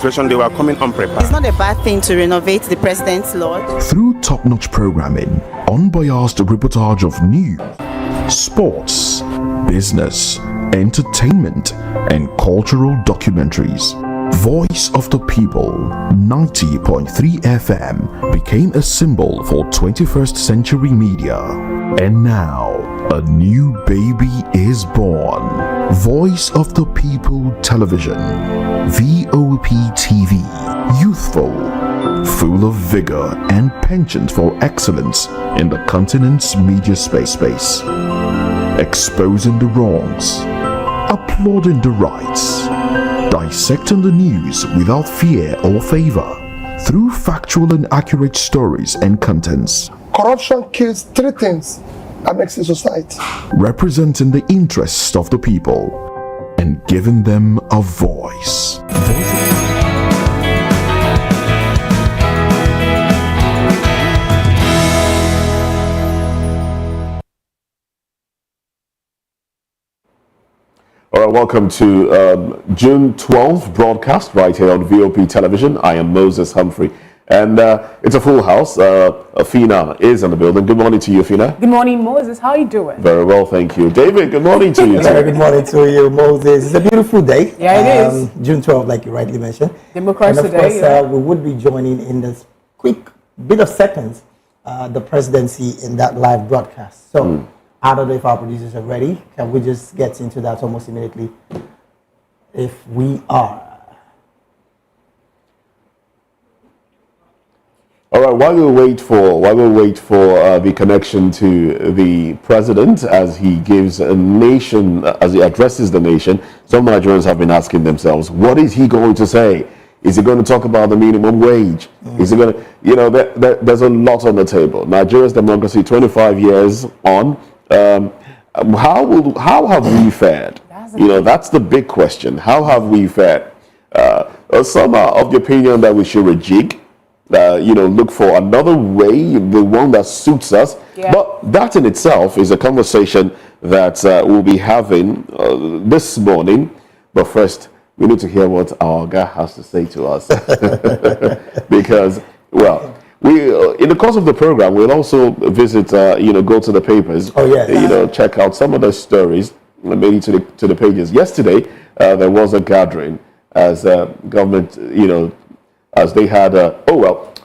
They were coming unprepared. It's not a bad thing to renovate the president's lodge. Through top-notch programming, unbiased reportage of news, sports, business, entertainment, and cultural documentaries, Voice of the People 90.3 FM became a symbol for 21st century media. And now, a new baby is born. Voice of the People Television, VOP TV, youthful, full of vigor and penchant for excellence in the continent's media space, exposing the wrongs, applauding the rights, dissecting the news without fear or favor, through factual and accurate stories and contents. Corruption kills three things that makes a society. Representing the interests of the people and giving them a voice. All right, welcome to June 12th broadcast right here on VOP Television. I am Moses Humphrey, and it's a full house. Afina is in the building. Good morning to you, Afina. Good morning, Moses. How are you doing? Very well, thank you. David, good morning to you. Very good morning to you, Moses. It's a beautiful day. Yeah, it is. June 12th, like you rightly mentioned. Democracy and of Day. course, Yeah. we would be joining in this quick bit of seconds the presidency in that live broadcast. So, I don't know if our producers are ready. Can we just get into that almost immediately? If we are. All right, while we wait for the connection to the president as he gives a nation, as he addresses the nation, some Nigerians have been asking themselves, what is he going to say? Is he going to talk about the minimum wage? Is he going to, there's a lot on the table. Nigeria's democracy, 25 years on. How have we fared? That's the big question. How have we fared? Some are of the opinion that we should rejig, look for another way, the one that suits us. Yeah. But that in itself is a conversation that we'll be having this morning. But first, we need to hear what our guy has to say to us. Because, well, we in the course of the program, we'll also visit, go to the papers, check out some of the stories, maybe to the pages. Yesterday, there was a gathering as government, as they had.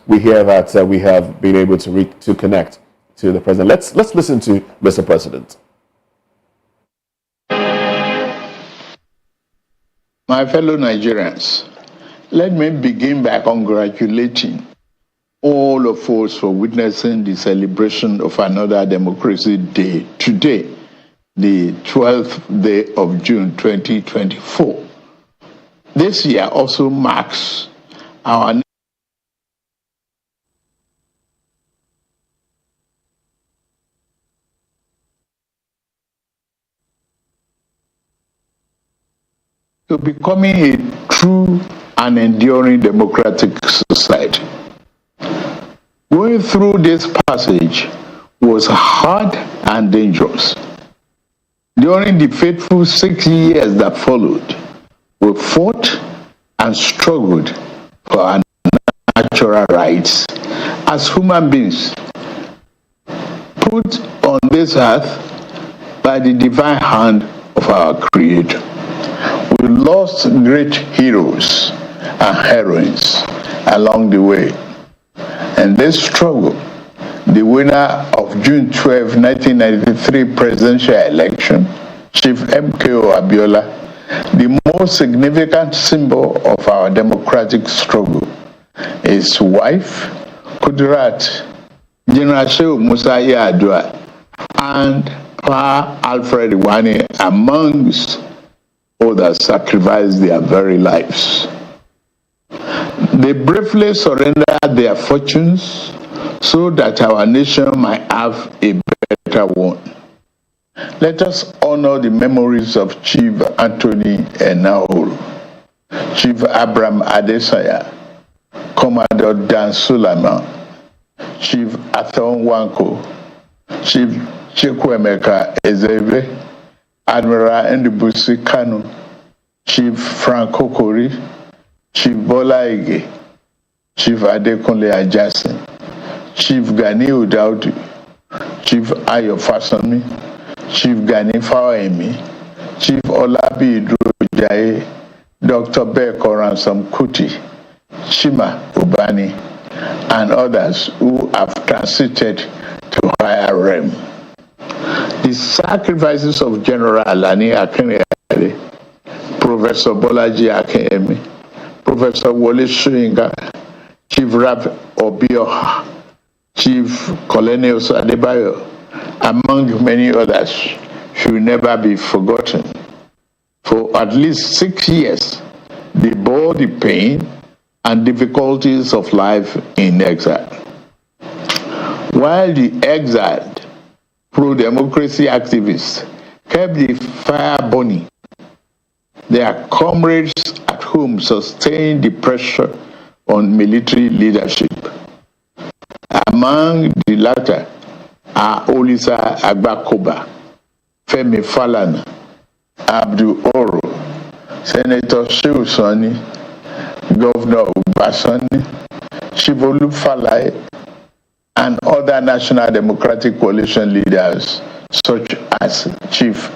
We hear that we have been able to connect to the president. Let's listen to Mr. President. My fellow Nigerians, let me begin by congratulating all of us for witnessing the celebration of another Democracy Day today, the 12th day of June 2024. This year also marks our to becoming a true and enduring democratic society. Going through this passage was hard and dangerous. During the fateful 6 years that followed, we fought and struggled for our natural rights as human beings, put on this earth by the divine hand of our Creator. We lost great heroes and heroines along the way. And this struggle, the winner of June 12, 1993 presidential election, Chief MKO Abiola, the most significant symbol of our democratic struggle, his wife, Kudirat, General Shehu Musa Yar'Adua, and Pa Alfred Iwani, amongst others, sacrificed their very lives. They bravely surrendered their fortunes so that our nation might have a better one. Let us honor the memories of Chief Anthony Enahoro, Chief Abraham Adesanya, Commodore Dan Sulaiman, Chief Athon Wanko, Chief Chukwuemeka Ezeve, Admiral Ndibusi Kanu, Chief Frank Kokori, Chief Bola, Chief Adekunle Ajasin, Chief Gani Udaudu, Chief Ayo Fasami, Chief Gani Fawemi, Chief Olabi Idrojaye, Dr. Beko Ransom Kuti, Chima Ubani, and others who have transited to higher realm. The sacrifices of General Alani Akinrede, Professor Bolaji Akemi, Professor Wole Soyinka, Chief Rap Obioha, Chief Colonel Adebayo, among many others, should never be forgotten. For at least 6 years, they bore the pain and difficulties of life in exile. While the exiled pro-democracy activists kept the fire burning, their comrades at home sustained the pressure on military leadership. Among the latter are Olisa Agbakoba, Femi Falana, Abdul Oro, Senator Shehu Sani, Governor Ubasani, Shivolu Falai, and other National Democratic Coalition leaders such as Chief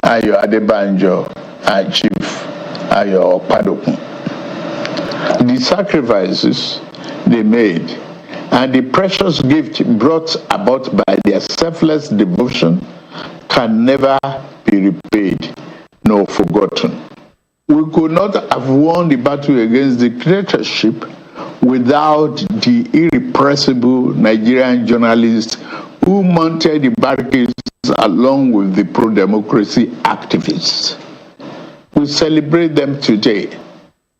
Ayo Adebanjo and Chief Ayo Padokun. The sacrifices they made and the precious gift brought about by their selfless devotion can never be repaid nor forgotten. We could not have won the battle against dictatorship without the irrepressible Nigerian journalists who mounted the barricades along with the pro-democracy activists. We celebrate them today,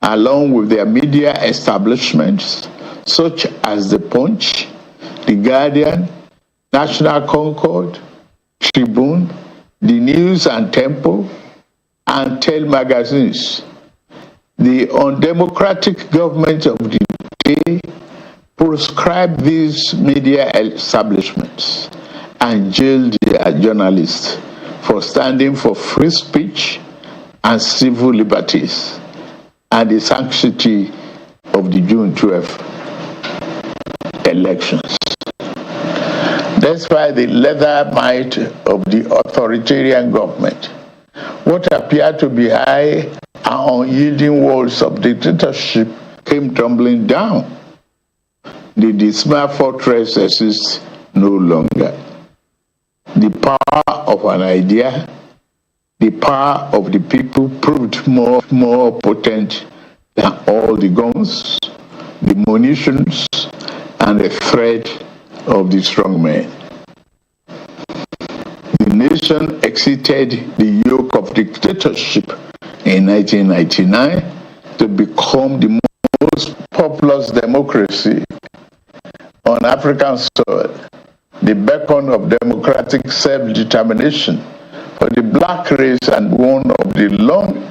along with their media establishments, such as The Punch, The Guardian, National Concord, Tribune, The News and Tempo, and Tel magazines. The undemocratic government of the day proscribed these media establishments and jailed their journalists for standing for free speech and civil liberties and the sanctity of the June 12th elections. Despite the leather might of the authoritarian government, what appeared to be high and unyielding walls of dictatorship came tumbling down. The dismal fortress exists no longer. The power of an idea, the power of the people proved more potent than all the guns, the munitions, and the threat of the strong men. The nation exited the yoke of dictatorship in 1999 to become the most populous democracy on African soil, the beacon of democratic self-determination for the black race and one of the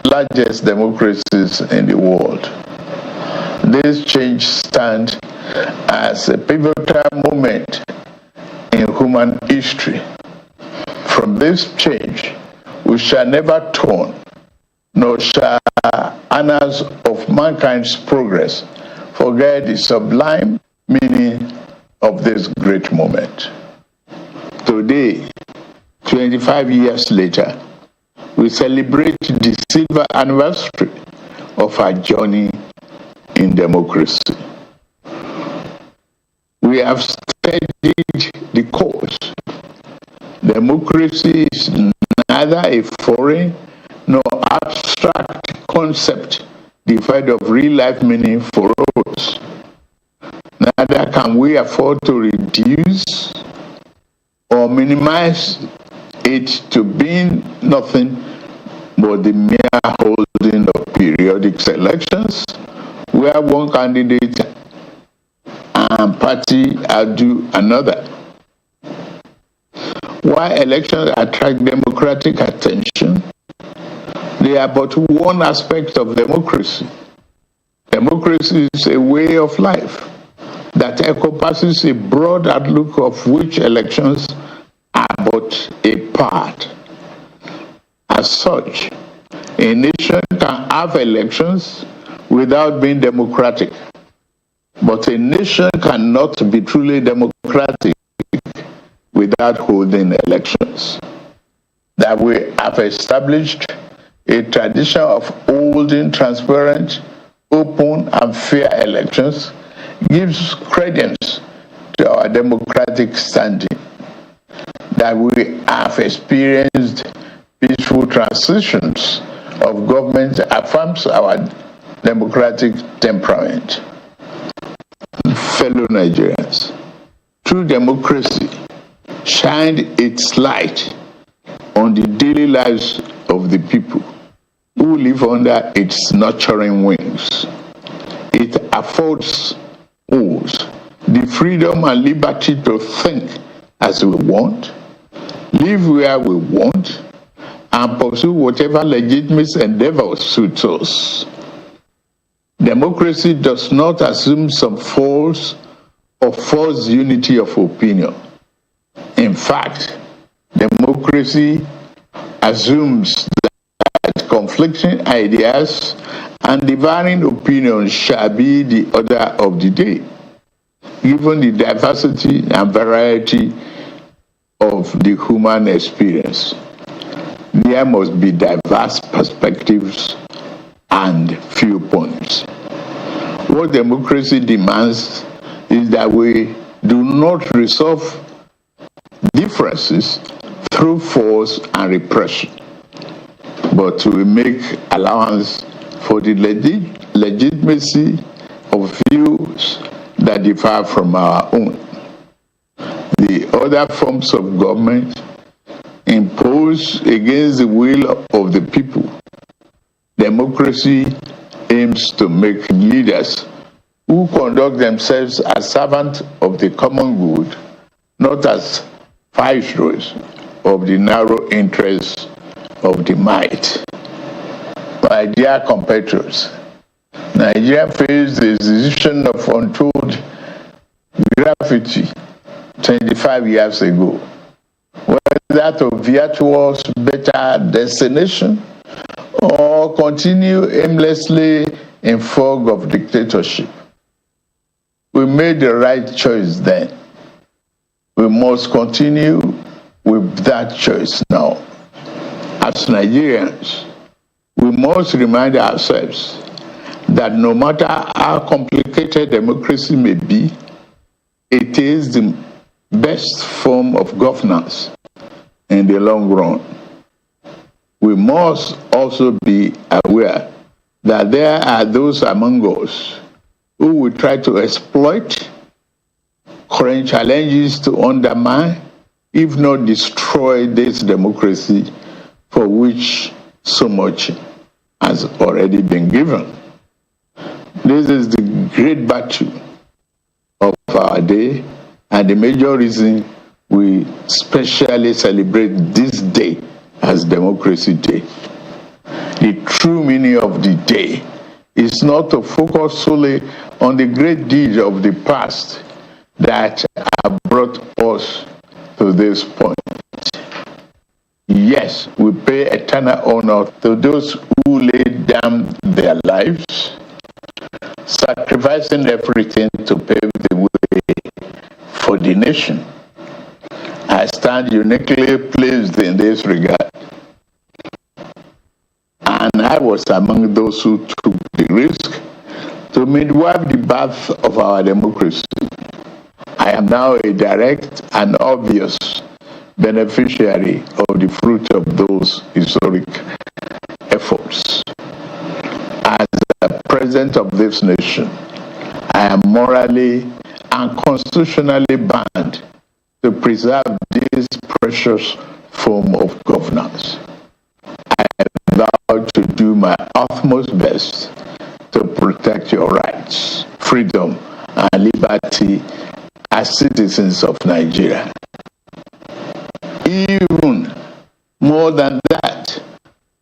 largest democracies in the world. This change stands as a pivotal moment in human history. From this change, we shall never turn, nor shall annals of mankind's progress forget the sublime meaning of this great moment. Today, 25 years later, we celebrate the silver anniversary of our journey in democracy. We have studied the course. Democracy is neither a foreign nor abstract concept devoid of real-life meaning for us. Neither can we afford to reduce or minimize it to being nothing but the mere holding of periodic elections where one candidate and party outdo another. While elections attract democratic attention, they are but one aspect of democracy. Democracy is a way of life that encompasses a broad outlook of which elections are but a part. As such, a nation can have elections without being democratic. But a nation cannot be truly democratic without holding elections. That we have established a tradition of holding transparent, open, and fair elections gives credence to our democratic standing. That we have experienced peaceful transitions of government affirms our democratic temperament. Fellow Nigerians, true democracy shined its light on the daily lives of the people who live under its nurturing wings. It affords us the freedom and liberty to think as we want, live where we want, and pursue whatever legitimate endeavors suits us. Democracy does not assume some false or false unity of opinion. In fact, democracy assumes that conflicting ideas and differing opinions shall be the order of the day, given the diversity and variety of the human experience. There must be diverse perspectives and viewpoints. What democracy demands is that we do not resolve differences through force and repression, but we make allowance for the legitimacy of views that differ from our own. The other forms of government imposed against the will of the people. Democracy aims to make leaders who conduct themselves as servants of the common good, not as viceroys of the narrow interests of the might. My dear compatriots, Nigeria faced the decision of untold gravity 25 years ago, whether to veer towards better destination or continue aimlessly in fog of dictatorship. We made the right choice then. We must continue with that choice now. As Nigerians, we must remind ourselves that no matter how complicated democracy may be, it is the best form of governance in the long run. We must also be aware that there are those among us who will try to exploit current challenges to undermine, if not destroy, this democracy for which so much has already been given. This is the great battle of our day, and the major reason we specially celebrate this day as Democracy Day. The true meaning of the day is not to focus solely on the great deeds of the past that have brought us to this point. Yes, we pay eternal honor to those who laid down their lives, sacrificing everything to pave the way for the nation. I stand uniquely pleased in this regard. And I was among those who took the risk to midwife the birth of our democracy. I am now a direct and obvious beneficiary of the fruit of those historic efforts. As the president of this nation, I am morally and constitutionally bound to preserve this precious form of governance. I vow to do my utmost best to protect your rights, freedom, and liberty as citizens of Nigeria. Even more than that,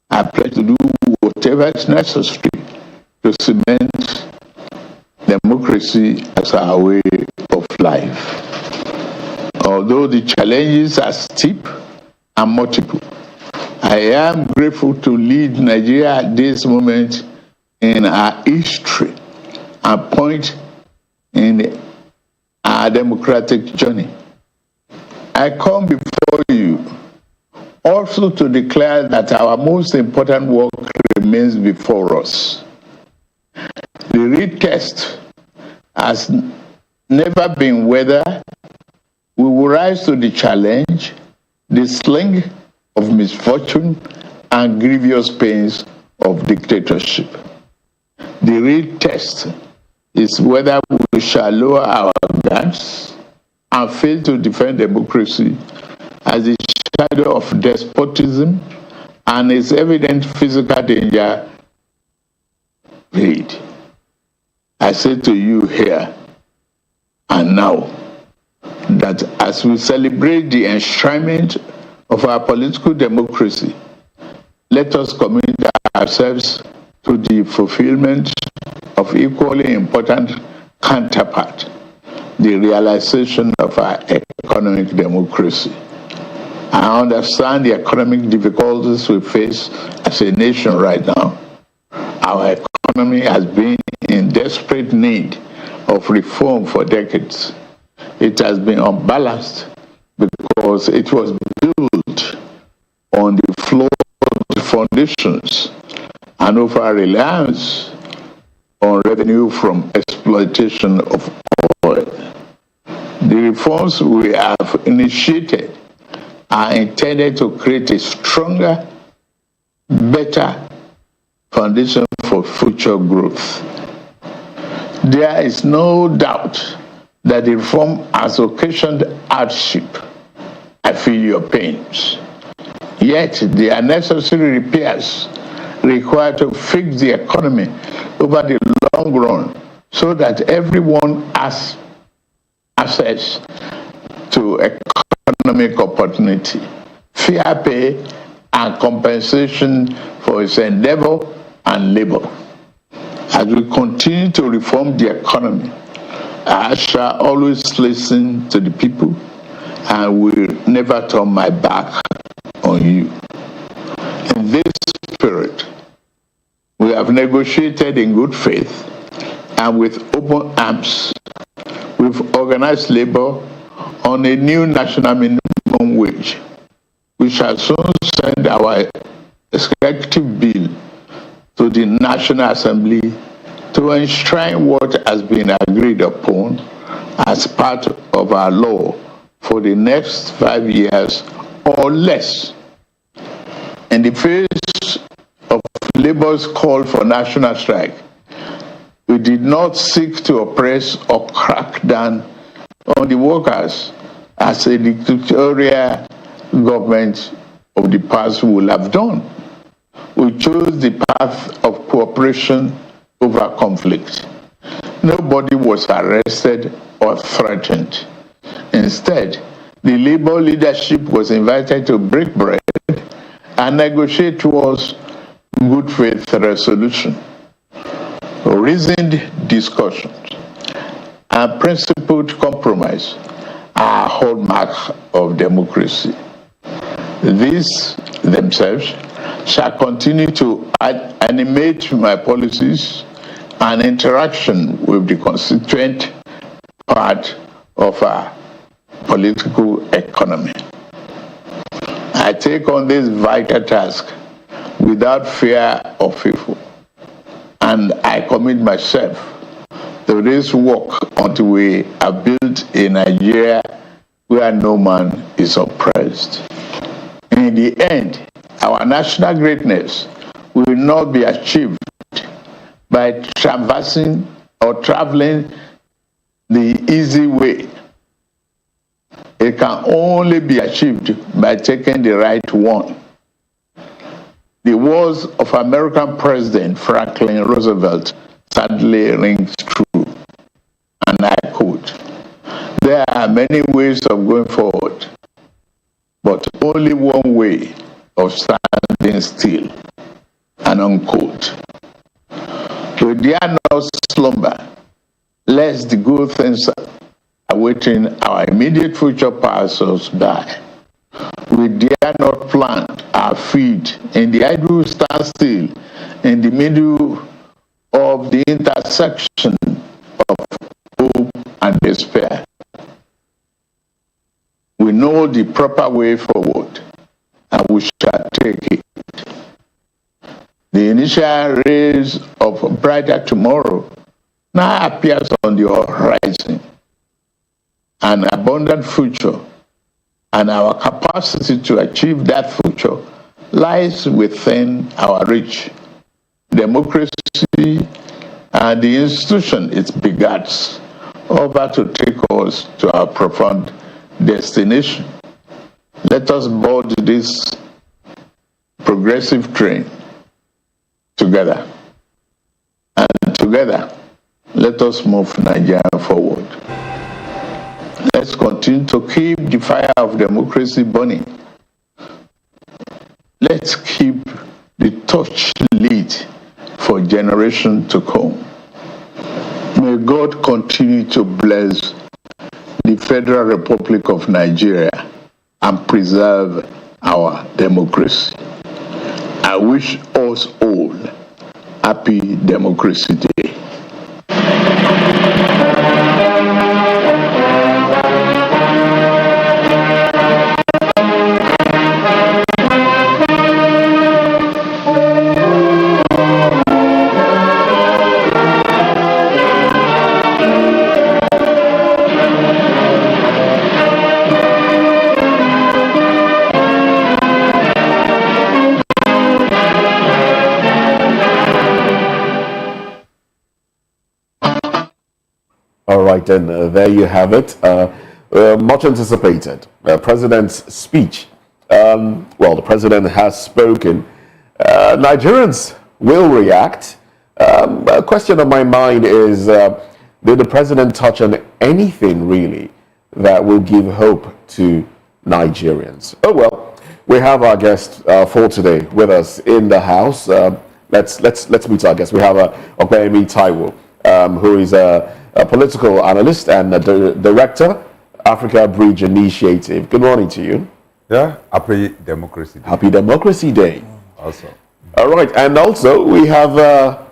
I pledge to do whatever is necessary to cement democracy as our way of life. Although the challenges are steep and multiple, I am grateful to lead Nigeria at this moment in our history and point in our democratic journey. I come before you also to declare that our most important work remains before us. The real test has never been whether we will rise to the challenge, the sling of misfortune and grievous pains of dictatorship. The real test is whether we shall lower our guards and fail to defend democracy as the shadow of despotism and its evident physical danger fade. I say to you here and now that as we celebrate the enshrinement of our political democracy, let us commit ourselves to the fulfillment of equally important counterpart, the realization of our economic democracy. I understand the economic difficulties we face as a nation right now. Our economy has been in desperate need of reform for decades. It has been unbalanced because it was built on the flawed foundations and over reliance on revenue from exploitation of oil. The reforms we have initiated are intended to create a stronger, better foundation for future growth. There is no doubt that the reform has occasioned hardship. I feel your pains. Yet there are necessary repairs required to fix the economy over the long run so that everyone has access to economic opportunity, fair pay, and compensation for its endeavor and labor. As we continue to reform the economy, I shall always listen to the people and will never turn my back on you. In this spirit, we have negotiated in good faith and with open arms with organized labor on a new national minimum wage. We shall soon send our executive bill to the National Assembly to enshrine what has been agreed upon as part of our law for the next 5 years or less. In the face of labor's call for national strike, we did not seek to oppress or crack down on the workers as a dictatorial government of the past would have done. We chose the path of cooperation over conflict. Nobody was arrested or threatened. Instead, the labor leadership was invited to break bread and negotiate towards good faith resolution. Reasoned discussions and principled compromise are a hallmark of democracy. These themselves shall continue to animate my policies and interaction with the constituent part of our political economy. I take on this vital task without fear or favor, and I commit myself to this work until we have built a Nigeria where no man is oppressed. In the end, our national greatness will not be achieved by traversing or traveling the easy way. It can only be achieved by taking the right one. The words of American President Franklin Roosevelt sadly rings true, and I quote, "There are many ways of going forward, but only one way of standing still," and unquote. We dare not slumber, lest the good things awaiting our immediate future pass us by. We dare not plant our feet in the idle standstill in the middle of the intersection of hope and despair. We know the proper way forward, and we shall take it. The initial rays of a brighter tomorrow now appears on the horizon. An abundant future and our capacity to achieve that future lies within our reach. Democracy and the institution it begets over to take us to our profound destination. Let us board this progressive train together. And together, let us move Nigeria forward. Let's continue to keep the fire of democracy burning. Let's keep the torch lit for generations to come. May God continue to bless the Federal Republic of Nigeria and preserve our democracy. I wish us all happy Democracy Day. All right, then there you have it. Much anticipated. President's speech. Well, the president has spoken. Nigerians will react. A question on my mind is, did the president touch on anything really that will give hope to Nigerians? Oh well, we have our guest for today with us in the house. Let's meet our guest. We have Ogbemi Taiwo, who is a political analyst and a director, Africa Bridge Initiative. Good morning to you. Yeah, happy Democracy Day. Happy Democracy Day. Awesome. All right, and also we have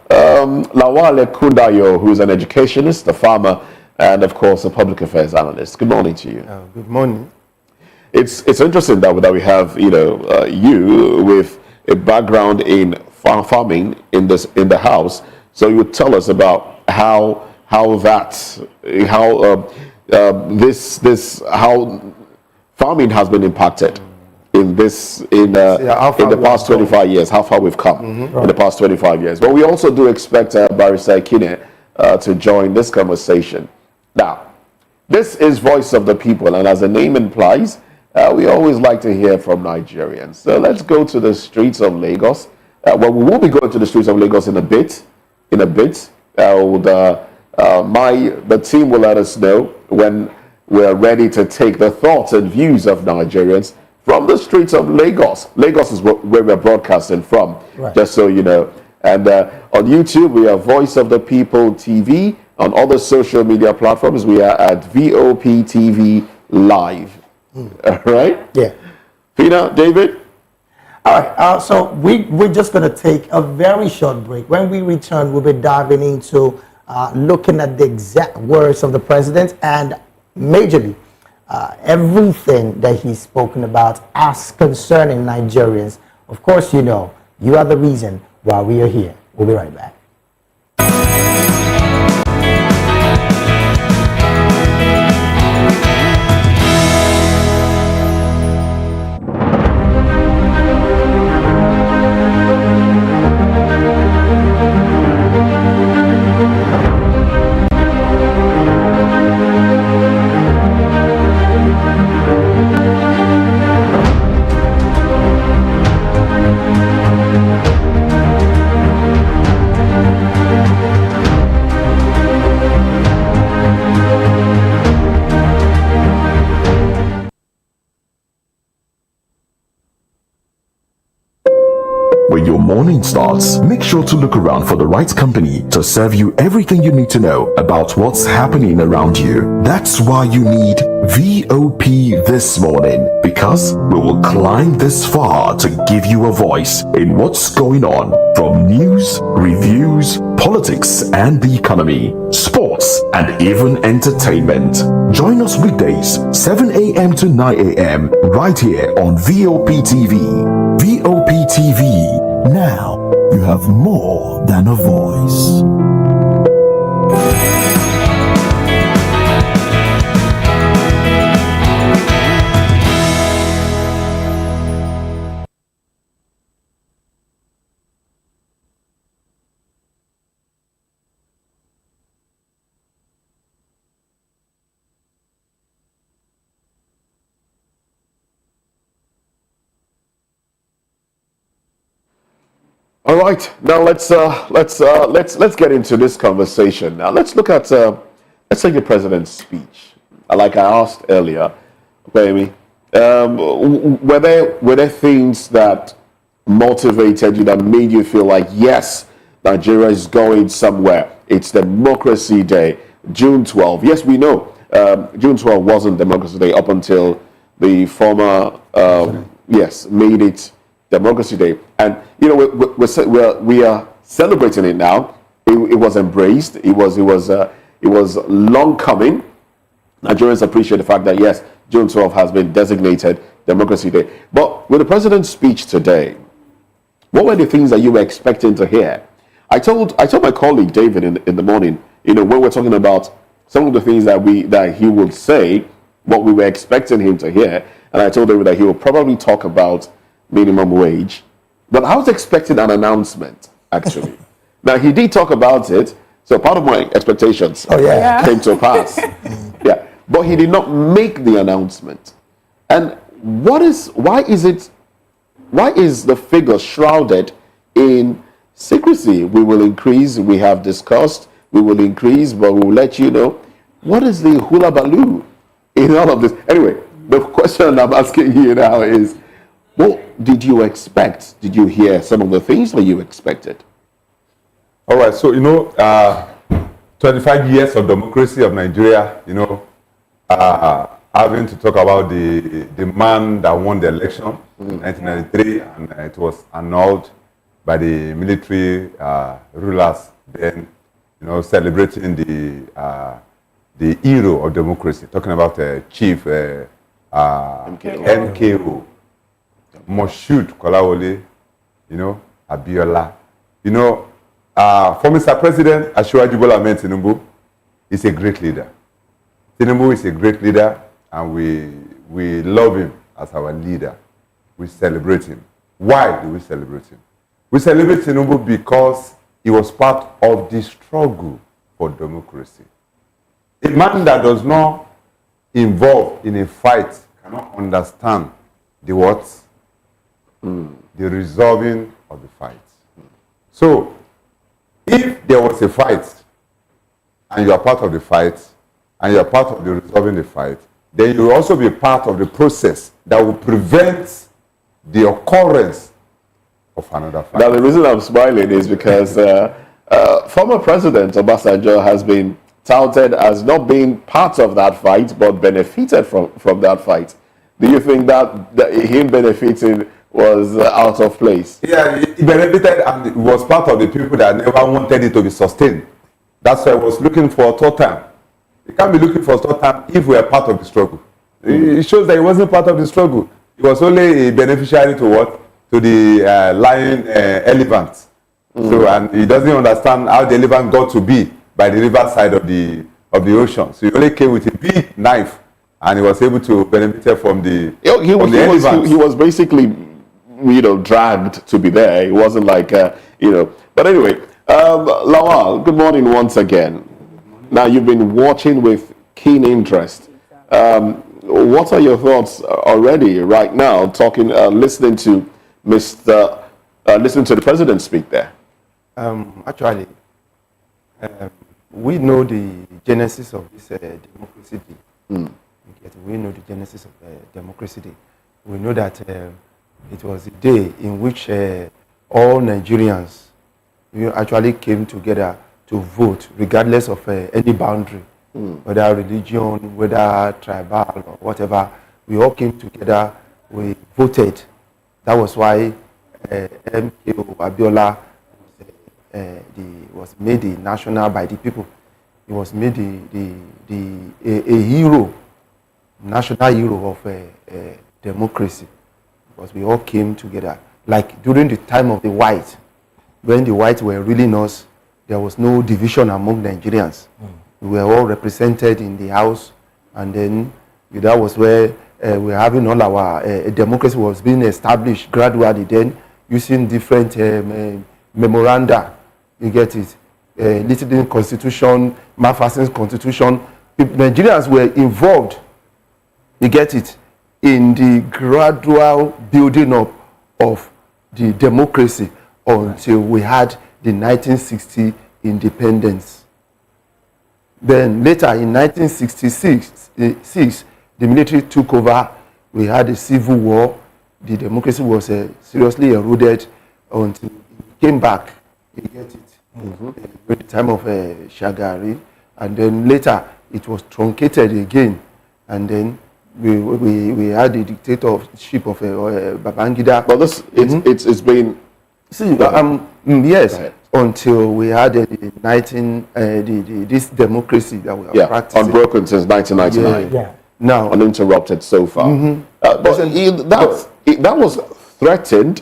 Lawale Kundayo, who is an educationist, a farmer, and of course a public affairs analyst. Good morning to you. Good morning. It's interesting that we have you with a background in farming in the house. So you would tell us about how farming has been impacted in the past 25 years, how far we've come in the past 25 years. But we also do expect Barrister Kine to join this conversation. Now, this is Voice of the People, and as the name implies, we always like to hear from Nigerians. So let's go to the streets of Lagos. Well, we will be going to the streets of Lagos in a bit. The team will let us know when we're ready to take the thoughts and views of Nigerians from the streets of Lagos. Lagos is where we're broadcasting from, just so you know. And on YouTube, we are Voice of the People TV. On other social media platforms, we are at VOP TV Live. All right? Yeah. Fina, David? All right, so we're just going to take a very short break. When we return, we'll be diving into looking at the exact words of the president and majorly everything that he's spoken about as concerning Nigerians. Of course, you are the reason why we are here. We'll be right back. morning starts, make sure to look around for the right company to serve you everything you need to know about what's happening around you. That's why you need VOP this morning, because we will climb this far to give you a voice in what's going on, from news, reviews, politics and the economy, sports and even entertainment. Join us weekdays 7 a.m. to 9 a.m. right here on VOP TV. VOP TV. Now you have more than a voice. All right, now let's get into this conversation. Now let's look at let's take the president's speech. Like I asked earlier, baby, were there things that motivated you, that made you feel like, yes, Nigeria is going somewhere? It's Democracy Day, June 12th. Yes, we know June 12th wasn't Democracy Day up until the former yes made it Democracy Day, and you know we are celebrating it now. It was embraced. It was long coming. Nigerians appreciate the fact that yes, June 12th has been designated Democracy Day. But with the president's speech today, what were the things that you were expecting to hear? I told my colleague David in the morning, you know, when we're talking about some of the things that he would say, what we were expecting him to hear, and I told David that he will probably talk about minimum wage, but I was expecting an announcement, actually. Now, he did talk about it, so part of my expectations came to pass. Yeah, but he did not make the announcement. And why is the figure shrouded in secrecy? We will increase, we have discussed, we will increase, but we will let you know. What is the hula baloo in all of this? Anyway, the question I'm asking you now is, what did you expect? Did you hear some of the things that you expected? All right, so, 25 years of democracy of Nigeria, having to talk about the man that won the election in 1993, and it was annulled by the military rulers then, celebrating the hero of democracy, talking about Chief MKO. Moshood Kolawole, Abiola. For Mr. President, Asiwaju Bola Tinubu is a great leader. Tinubu is a great leader, and we love him as our leader. We celebrate him. Why do we celebrate him? We celebrate Tinubu because he was part of the struggle for democracy. A man that does not involve in a fight cannot understand the what? The resolving of the fight. So, if there was a fight, and you are part of the fight, and you are part of the resolving the fight, then you will also be part of the process that will prevent the occurrence of another fight. Now, the reason I'm smiling is because former President Obasanjo has been touted as not being part of that fight, but benefited from that fight. Do you think that him benefiting was out of place? Yeah, he benefited and was part of the people that never wanted it to be sustained. That's why I was looking for a third time. You can't be looking for a third time if we are part of the struggle. It shows that he wasn't part of the struggle. He was only a beneficiary to what? To the lion elephant. So, and he doesn't understand how the elephant got to be by the riverside of the ocean. So he only came with a big knife, and he was able to benefit from the elephant. He was basically, dragged to be there. It wasn't like, But anyway, Lawal, good morning once again. Now, you've been watching with keen interest. What are your thoughts already right now, listening to listening to the president speak there? Actually, we know the genesis of this Democracy Day. We know the genesis of Democracy Day. We know that it was a day in which all Nigerians actually came together to vote, regardless of any boundary, whether religion, whether tribal, or whatever. We all came together, we voted. That was why MKO Abiola was made the national by the people. He was made a hero, national hero of democracy, because we all came together. Like during the time of the white, when the whites were ruling us, there was no division among Nigerians. We were all represented in the house, and then that was where we were having all our democracy was being established gradually. Then using different memoranda, you get it, Littleton Constitution, Mafasen's Constitution. Nigerians were involved, you get it, in the gradual building up of the democracy until we had the 1960 independence. Then later in 1966, the military took over. We had a civil war. The democracy was seriously eroded until it came back. You get it? At the time of Shagari. And then later it was truncated again. And then we had the dictatorship of Babangida. But this, it's been... Yes, until we had this democracy that we are practicing. Unbroken since 1999. Yeah. Now, uninterrupted so far. But that was threatened.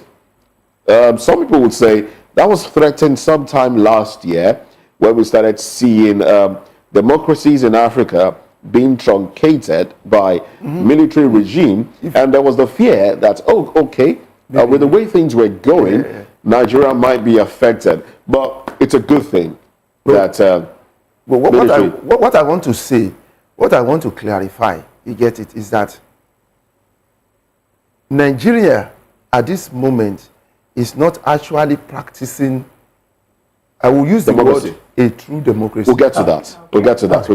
Some people would say that was threatened sometime last year, where we started seeing democracies in Africa being truncated by military regime, and there was the fear that, with the way things were going, Nigeria might be affected. But it's a good thing that... what I want to say, what I want to clarify, you get it, is that Nigeria at this moment is not actually practicing, I will use the word, a true democracy. We'll get to that. We'll get to that.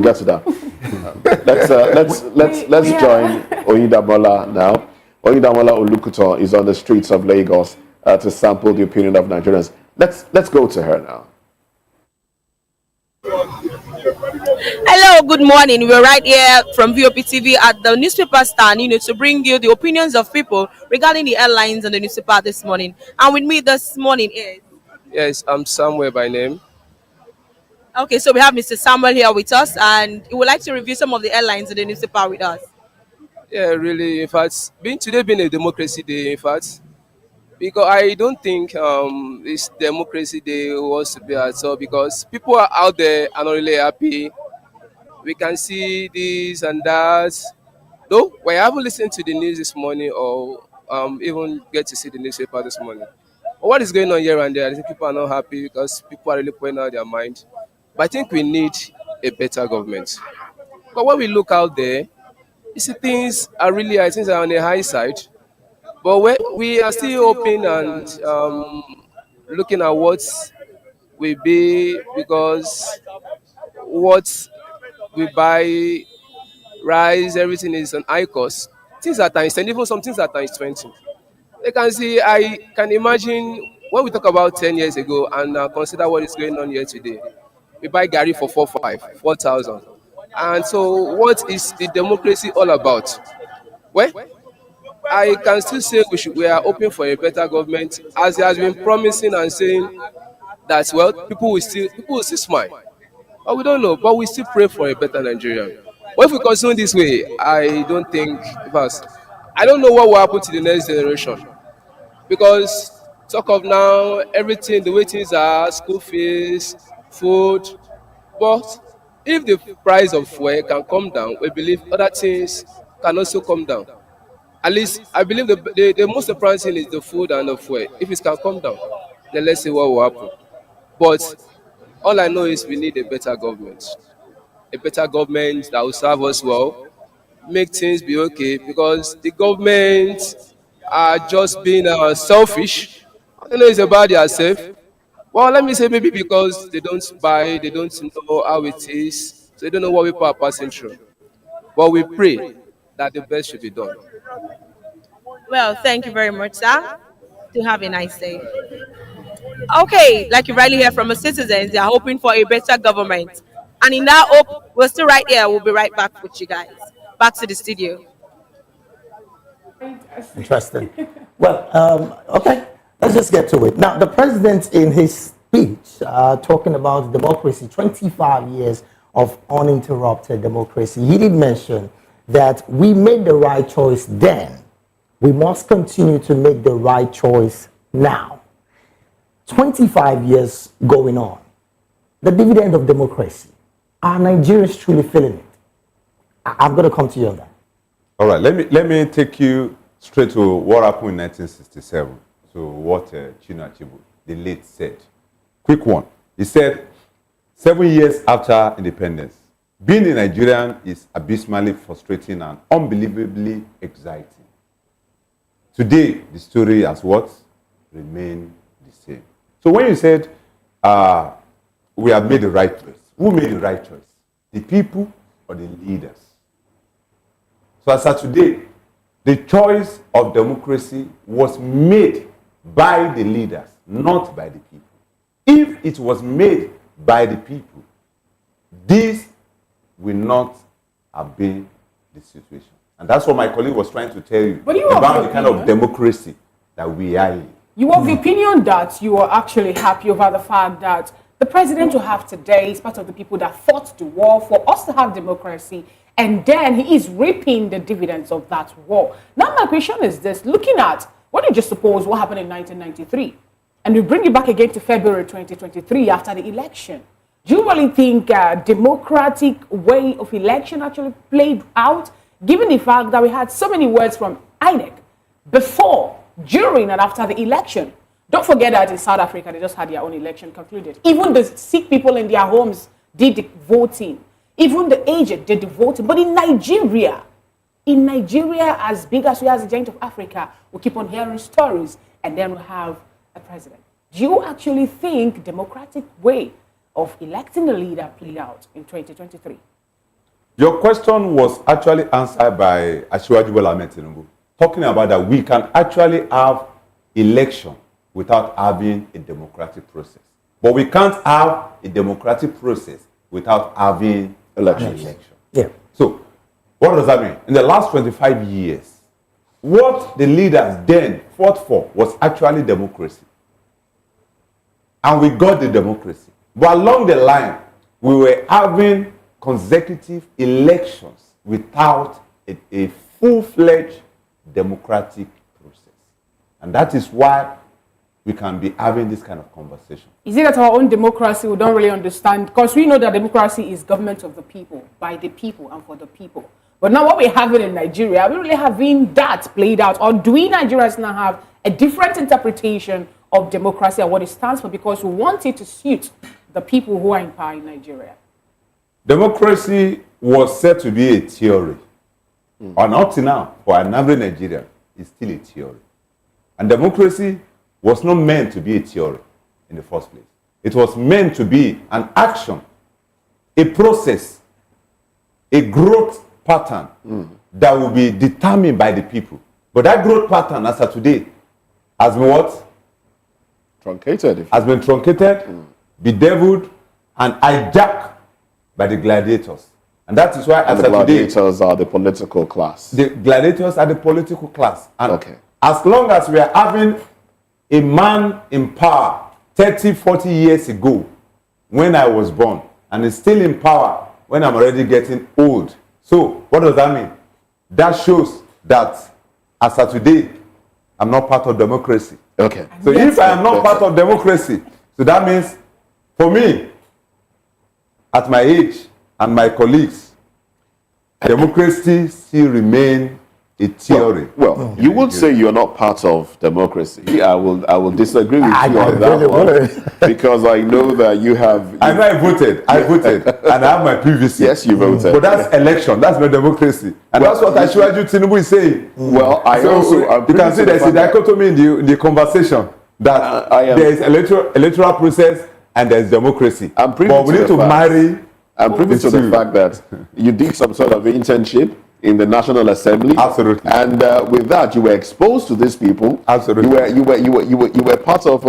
Let's join Bola now. Bola Olukuto is on the streets of Lagos to sample the opinion of Nigerians. Let's go to her now. Hello, good morning. We're right here from VOP TV at the newspaper stand, to bring you the opinions of people regarding the headlines on the newspaper this morning. And with me this morning is... Yes, I'm Samuel by name. Okay, so we have Mr. Samuel here with us, and he would like to review some of the headlines in the newspaper with us. Yeah, really, in fact, today being a democracy day, in fact, because I don't think this democracy day was to be at all, because people are out there and not really happy. We can see this and that. Though we haven't listened to the news this morning or even get to see the newspaper this morning. But what is going on here and there? I think people are not happy because people are really putting out their mind. But I think we need a better government. But when we look out there, you see things are really, I think, are on the high side. But we are still open and looking at what will be, because what we buy, rice, everything is an high cost. Things are times 10, even some things are times 20. You can see, I can imagine when we talk about 10 years ago and consider what is going on here today. We buy Gary for 4,000. And so what is the democracy all about? Well, I can still say we are open for a better government, as he has been promising and saying that, well, people will still smile. But we don't know, but we still pray for a better Nigeria. But if we continue this way, I don't think, I don't know what will happen to the next generation. Because talk of now, everything, the way things are, school fees, food, but if the price of fuel can come down, we believe other things can also come down. At least, I believe the most important thing is the food and the fuel. If it can come down, then let's see what will happen. But all I know is we need a better government. A better government that will serve us well, make things be okay, because the government are just being selfish. I don't know it's about themselves. Well, let me say maybe because they don't buy, they don't know how it is, so they don't know what people are passing through. But we pray that the best should be done. Well, thank you very much, sir. Do have a nice day. Okay, like you rightly hear from the citizens, they are hoping for a better government. And in that hope, we're still right here. We'll be right back with you guys. Back to the studio. Interesting. Well, okay, let's just get to it. Now, the president in his speech talking about democracy, 25 years of uninterrupted democracy, he did mention that we made the right choice then. We must continue to make the right choice now. 25 years going on. The dividend of democracy. Are Nigerians truly feeling it? I'm going to come to you on that. All right, let me take you straight to what happened in 1967. So what Tinubu, the late, said. Quick one. He said, 7 years after independence, being a Nigerian is abysmally frustrating and unbelievably exciting. Today, the story has what? Remained the same. So when you said, we have made the right choice, who made the right choice? The people or the leaders? So as of today, the choice of democracy was made by the leaders, not by the people. If it was made by the people, this will not have been the situation. And that's what my colleague was trying to tell you about the kind of democracy that we are in. You have the opinion that you are actually happy over the fact that the president you have today is part of the people that fought the war for us to have democracy, and then he is reaping the dividends of that war. Now my question is this, looking at, what did you suppose what happened in 1993? And we bring it back again to February 2023 after the election. Do you really think a democratic way of election actually played out, given the fact that we had so many words from INEC before, during, and after the election? Don't forget that in South Africa, they just had their own election concluded. Even the sick people in their homes did the voting. Even the aged did the voting. But in Nigeria, as big as we are as a giant of Africa, we keep on hearing stories, and then we have a president. Do you actually think democratic way of electing a leader played out in 2023? Your question was actually answered by Bola Tinubu, talking about that we can actually have election without having a democratic process. But we can't have a democratic process without having election. Yeah. So, what does that mean? In the last 25 years, what the leaders then fought for was actually democracy. And we got the democracy. But along the line, we were having consecutive elections without a full-fledged democratic process. And that is why we can be having this kind of conversation. Is it that our own democracy we don't really understand? Because we know that democracy is government of the people, by the people, and for the people. But now what we're having in Nigeria, are we really having that played out? Or do we Nigerians now have a different interpretation of democracy and what it stands for, because we want it to suit the people who are in power in Nigeria? Democracy was said to be a theory. And up to now, for an average Nigerian, it's still a theory. And democracy was not meant to be a theory in the first place. It was meant to be an action, a process, a growth pattern that will be determined by the people. But that growth pattern, as of today, has been what? Truncated. Has been truncated, bedeviled, and hijacked by the gladiators. And that is why, as the gladiators are the political class. The gladiators are the political class. And okay. As long as we are having a man in power 30, 40 years ago, when I was born, and is still in power when I'm already getting old. So, what does that mean? That shows that, as of today, I'm not part of democracy. Okay. So if I am not part of democracy, so that means, for me, at my age and my colleagues, democracy still remain a theory. Well, you would say you're not part of democracy. I will disagree with you on that one, because I know that you have. I know I voted, and I have my PVC. Yes, you voted. But that's election. That's not democracy, and that's what Tinubu is saying. Well, you can see there's a dichotomy in the conversation that there is electoral process and there's democracy. But we need to marry. I'm privy to the fact that you did some sort of internship in the National Assembly. Absolutely. And with that, you were exposed to these people. Absolutely. You were part of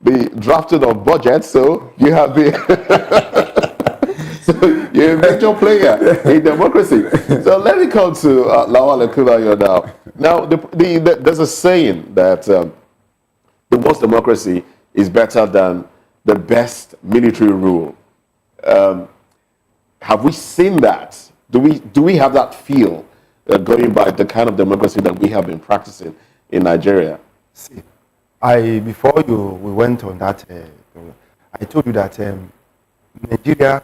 the drafting of budget, so you have the so you're a major player in democracy. So let me come to Lawal Ekubayo now. Now, there's a saying that the worst democracy is better than the best military rule. Have we seen that? Do we have that feel going by the kind of democracy that we have been practicing in Nigeria? See, before we went on that, I told you that Nigeria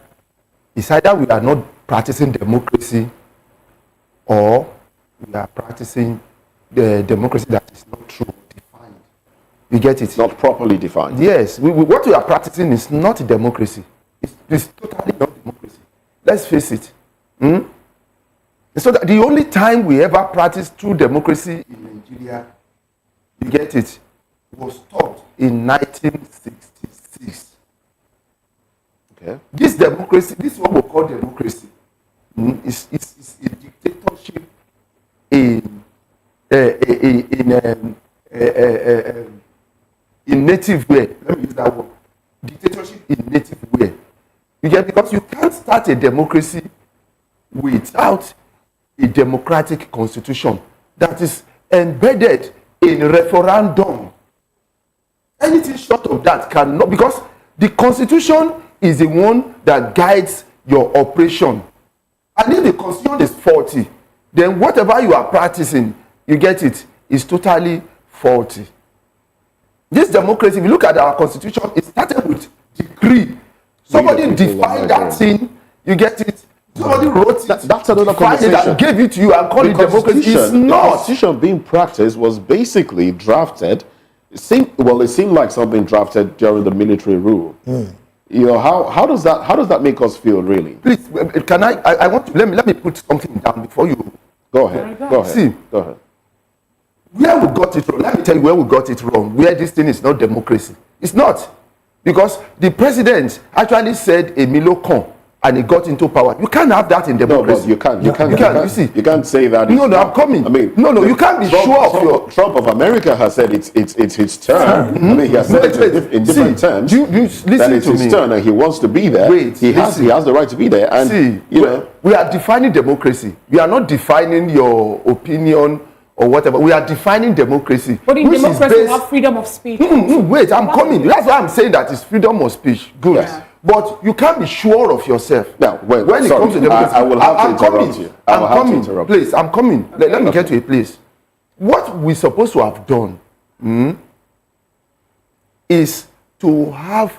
is either we are not practicing democracy or we are practicing the democracy that is not true, defined. You get it? Not properly defined. Yes, what we are practicing is not democracy. It's totally not democracy. Let's face it. So that the only time we ever practiced true democracy in Nigeria, you get it, was stopped in 1966. Okay. This democracy, this is what we call democracy, is a dictatorship in native way. Let me use that word. Dictatorship in native way. You get, because you can't start a democracy without a democratic constitution that is embedded in referendum. Anything short of that cannot, because the constitution is the one that guides your operation. And if the constitution is faulty, then whatever you are practicing, you get it, is totally faulty. This democracy, if you look at our constitution, it started with decree. Somebody defined that thing, you get it. Somebody wrote it. That's another conversation. And gave it to you and called it democracy. It's The not. constitution being practiced was basically drafted. It seemed like something drafted during the military rule. You know, how does that make us feel, really? Please, can I want to let me put something down before you go ahead. See, go ahead. Where we got it wrong, let me tell you where we got it wrong, where this thing is not democracy. It's not. Because the president actually said Emilio Con and he got into power. You can't have that in democracy. No, but you can't. You see, you can't say that. No, I'm coming. I mean, you can't be sure of your. Trump of America has said it's his turn. I mean, he has said it in different terms. That it's his turn, and he wants to be there. He has the right to be there. And we are defining democracy. We are not defining your opinion or whatever. We are defining democracy. But in democracy, you have freedom of speech. Wait, I'm coming. That's why I'm saying that it's freedom of speech. Good. Yeah. But you can't be sure of yourself. Now, when it comes to democracy, I will have to interrupt you. I'm coming. Please, I'm coming. Okay. Let me get to a place. What we're supposed to have done is to have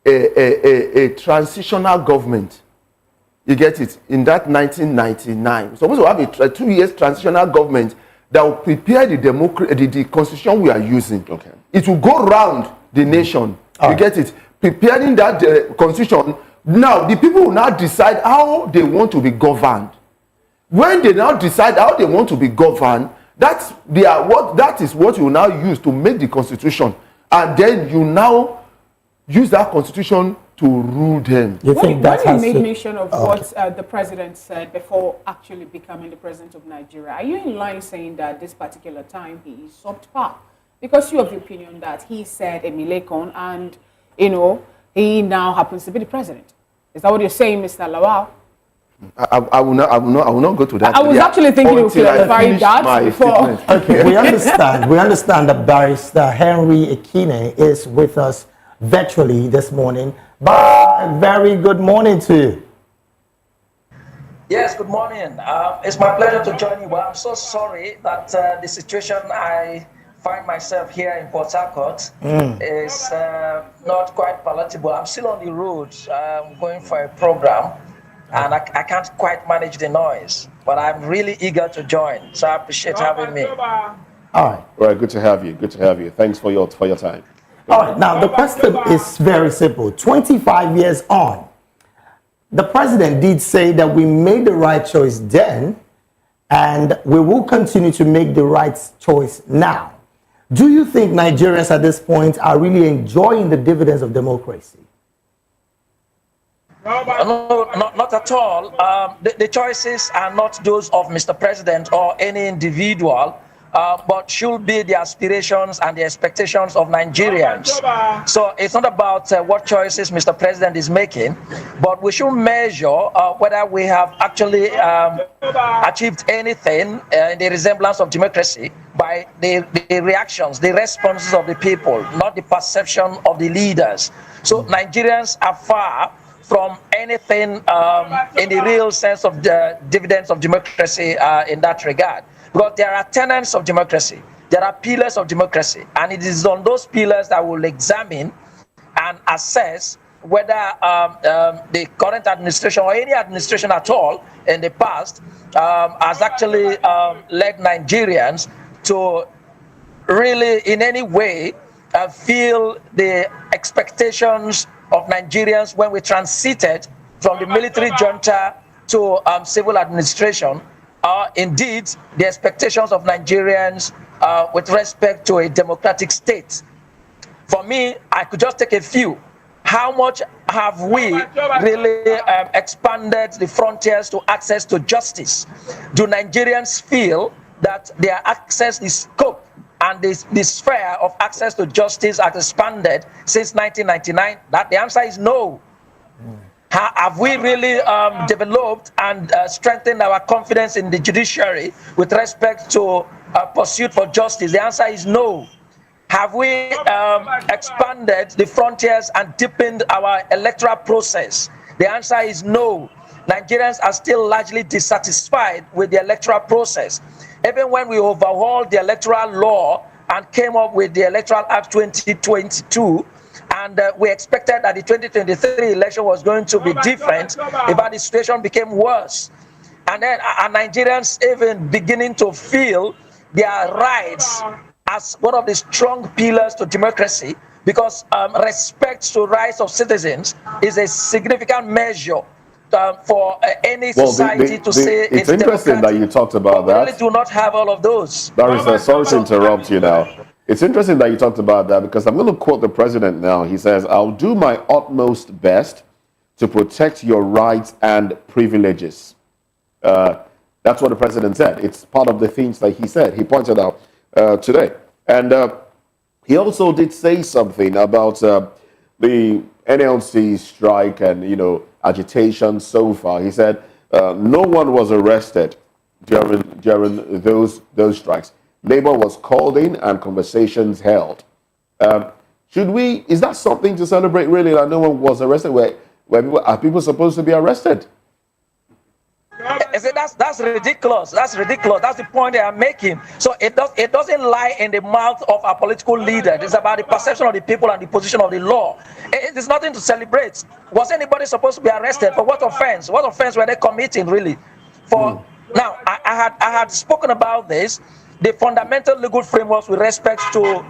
a transitional government. You get it? In that 1999. We're supposed to have a 2 years transitional government that will prepare the constitution we are using. Okay. It will go around the nation. You get it? Preparing that constitution. Now, the people will now decide how they want to be governed. When they now decide how they want to be governed, that is what you now use to make the constitution. And then you now use that constitution to rule them. You think that when you made mention of what the president said before actually becoming the president of Nigeria, are you in line saying that this particular time he is subpar? Because you have the opinion that he said Emile Kon and, you know, he now happens to be the president. Is that what you're saying, Mr. Lawal? I will not go to that. I was actually thinking you clarified that before. Okay, we understand that Barrister Henry Ekine is with us virtually this morning. Very good morning to you. Yes, good morning. It's my pleasure to join you. But I'm so sorry that the situation I find myself here in Port Harcourt is not quite palatable. I'm still on the road. I'm going for a program, and I can't quite manage the noise. But I'm really eager to join, so I appreciate having me. All right. Right, good to have you. Good to have you. Thanks for your time. All right, now the question is very simple. 25 years on, the president did say that we made the right choice then, and we will continue to make the right choice now. Do you think Nigerians at this point are really enjoying the dividends of democracy? No, not at all. The choices are not those of Mr. President or any individual, but should be the aspirations and the expectations of Nigerians. So it's not about what choices Mr. President is making, but we should measure whether we have actually achieved anything in the resemblance of democracy by the reactions, the responses of the people, not the perception of the leaders. So Nigerians are far from anything in the real sense of the dividends of democracy in that regard. Because there are tenets of democracy, there are pillars of democracy, and it is on those pillars that we'll examine and assess whether the current administration or any administration at all in the past has actually led Nigerians to really in any way feel the expectations of Nigerians when we transited from the military junta to civil administration, are indeed the expectations of Nigerians with respect to a democratic state. For me, I could just take a few. How much have we really expanded the frontiers to access to justice? Do Nigerians feel that their access, the scope and the sphere of access to justice has expanded since 1999? That the answer is no. Have we really developed and strengthened our confidence in the judiciary with respect to pursuit for justice? The answer is no. Have we expanded the frontiers and deepened our electoral process? The answer is no. Nigerians are still largely dissatisfied with the electoral process. Even when we overhauled the electoral law and came up with the Electoral Act 2022, and we expected that the 2023 election was going to be different, but the situation became worse. And then are Nigerians even beginning to feel their rights as one of the strong pillars to democracy? Because respect to rights of citizens is a significant measure for any society to say it's interesting that you talked about that. We really do not have all of those. Barrister, sorry to interrupt you now. It's interesting that you talked about that because I'm going to quote the president now. He says, "I'll do my utmost best to protect your rights and privileges." That's what the president said. It's part of the things that he said. He pointed out today. And he also did say something about the NLC strike and, agitation so far. He said no one was arrested during those strikes. Labor was called in and conversations held. Is that something to celebrate really, that no one was arrested? Are people supposed to be arrested? That's ridiculous. That's ridiculous. That's the point they are making. So it doesn't lie in the mouth of our political leader. It's about the perception of the people and the position of the law. It is nothing to celebrate. Was anybody supposed to be arrested? For what offense? What offense were they committing really? Now, I had spoken about this. The fundamental legal frameworks with respect to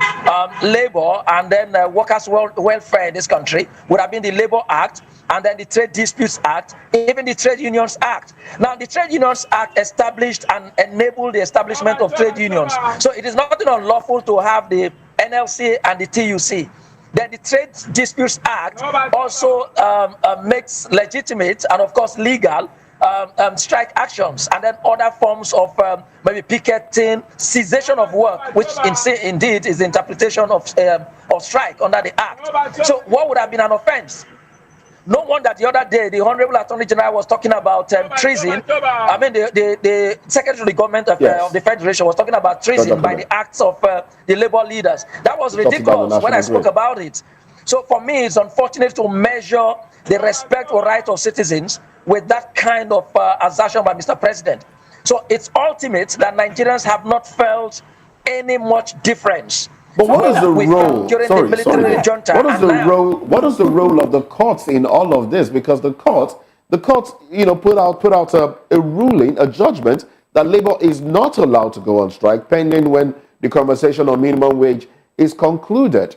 labor and then workers' welfare in this country would have been the Labor Act and then the Trade Disputes Act, even the Trade Unions Act. Now, the Trade Unions Act established and enabled the establishment of trade unions. So it is nothing unlawful to have the NLC and the TUC. Then the Trade Disputes Act also makes legitimate and, of course, legal strike actions and then other forms of maybe picketing, cessation of work, which indeed is the interpretation of strike under the Act. So what would have been an offense? No wonder the other day the Honorable Attorney General was talking about treason. I mean, the Secretary of the Government of the Federation was talking about treason by the acts of the labor leaders. That was ridiculous when I spoke about it. So for me, it's unfortunate to measure the respect or right of citizens with that kind of assertion by Mr. President. So it's ultimate that Nigerians have not felt any much difference. But what is the role? What is the role of the courts in all of this? Because the courts, put out a ruling, a judgment that labor is not allowed to go on strike pending when the conversation on minimum wage is concluded.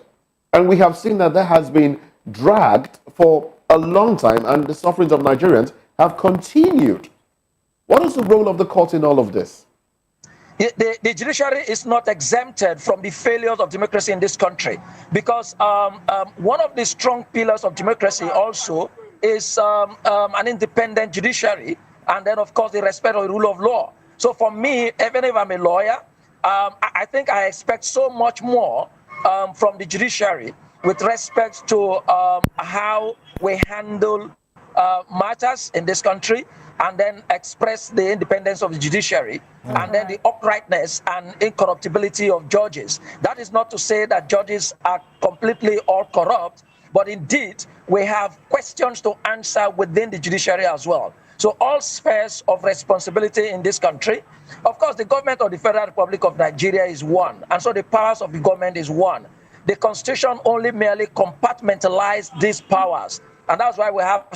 And we have seen that has been dragged for a long time, and the sufferings of Nigerians have continued. What is the role of the court in all of this? The judiciary is not exempted from the failures of democracy in this country, because one of the strong pillars of democracy also is an independent judiciary, and then, of course, the respect of the rule of law. So for me, even if I'm a lawyer, I think I expect so much more from the judiciary with respect to how we handle matters in this country, and then express the independence of the judiciary, and then the uprightness and incorruptibility of judges. That is not to say that judges are completely all corrupt, but indeed we have questions to answer within the judiciary as well. So all spheres of responsibility in this country. Of course, the government of the Federal Republic of Nigeria is one, and so the powers of the government is one. The Constitution only merely compartmentalized these powers. And that's why we have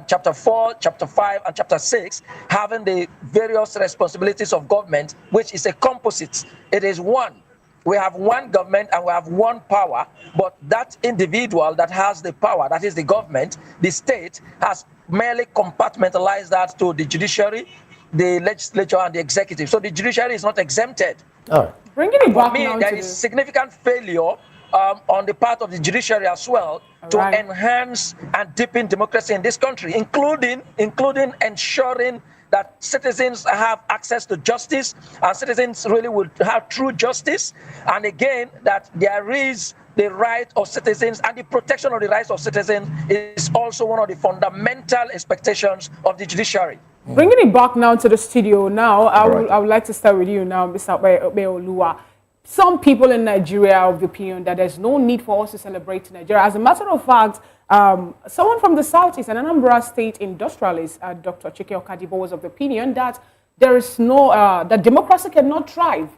chapter 4, chapter 5, and chapter 6 having the various responsibilities of government, which is a composite. It is one. We have one government and we have one power, but that individual that has the power, that is the government, the state, has merely compartmentalized that to the judiciary, the legislature, and the executive. So the judiciary is not exempted. All right. Bringing it back For me, now there to is significant failure on the part of the judiciary as well to enhance and deepen democracy in this country, including ensuring that citizens have access to justice, and citizens really will have true justice. And again, that there is the right of citizens, and the protection of the rights of citizens is also one of the fundamental expectations of the judiciary. Bringing it back now to the studio now, I would like to start with you now, Mr. Beolua. Some people in Nigeria are of the opinion that there's no need for us to celebrate Nigeria. As a matter of fact, someone from the Southeast, an Anambra State industrialist, Dr. Chike Okadibo, was of the opinion that there is no, that democracy cannot thrive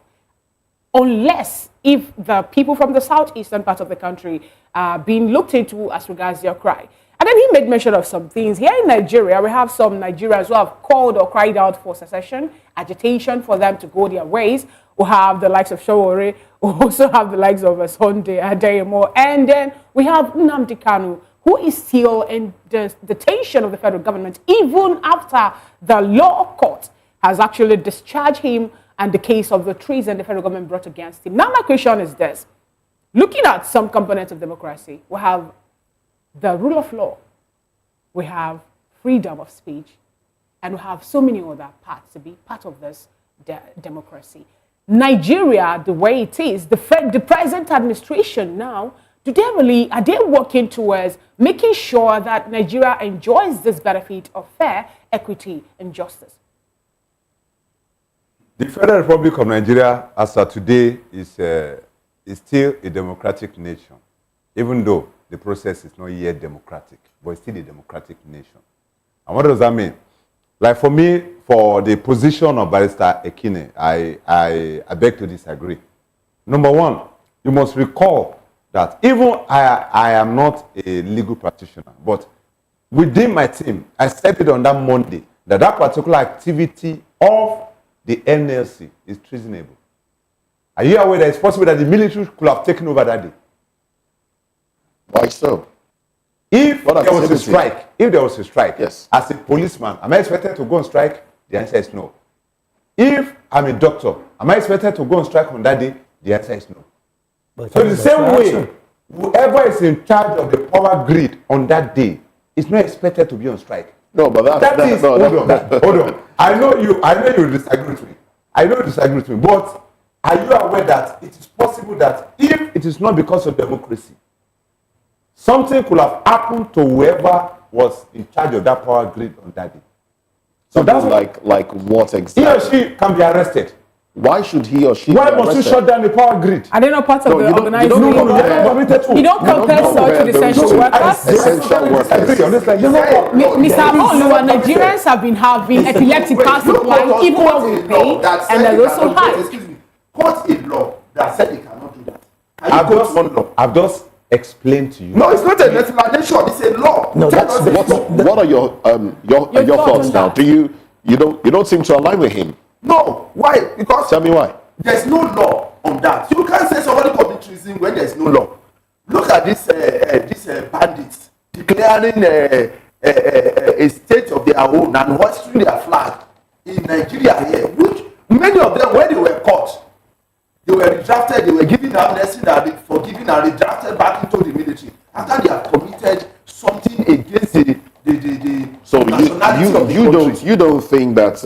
unless if the people from the southeastern part of the country are being looked into as regards their cry. And then he made mention of some things. Here in Nigeria, we have some Nigerians who have called or cried out for secession, agitation for them to go their ways. We have the likes of Shawore, we also have the likes of Sunday Adeyemo, and then we have Nnamdi Kanu, who is still in the detention of the federal government, even after the law court has actually discharged him and the case of the treason the federal government brought against him. Now my question is this. Looking at some components of democracy, we have the rule of law, we have freedom of speech, and we have so many other parts to be part of this democracy. Nigeria, the way it is, the present administration now, are they working towards making sure that Nigeria enjoys this benefit of fair, equity, and justice? The Federal Republic of Nigeria, as of today, is still a democratic nation, even though the process is not yet democratic, but it's still a democratic nation. And what does that mean? Like for me, for the position of Barrister Ekine, I beg to disagree. Number one, you must recall that even I am not a legal practitioner, but within my team, I said it on that Monday that that particular activity of the NLC is treasonable. Are you aware that it's possible that the military could have taken over that day? Why so? If there was a strike, yes, as a policeman, am I expected to go on strike? The answer is no. If I'm a doctor, am I expected to go on strike on that day? The answer is no. But so the same way, whoever is in charge of the power grid on that day is not expected to be on strike. No, but hold on. I know you disagree with me. I know you disagree with me, but are you aware that it is possible that if it is not because of democracy, something could have happened to whoever was in charge of that power grid on that day? So that's like what exactly? He or she can be arrested. Why should he or she Why be must arrested? you shut down the power grid? Are they not part of the organized grid? You don't compare such with essential workers? Essential workers. Mr. Aboluwa, Nigerians have been having epileptic power supply even when we pay, and there's also high. Excuse me. Quote a law that said they cannot do that. I've just explained to you. No, it's not an explanation. It's a law. No, what are your thoughts now? Do you don't seem to align with him? No, why? Because tell me why. There's no law on that. You can't say somebody commit treason when there's no law. Look at this bandits declaring a state of their own and hoisting their flag in Nigeria here. Which many of them, when they were caught, they were redrafted. They were given amnesty and forgiven and redrafted back into the military after they have committed something against the So nationality of the country. you don't think that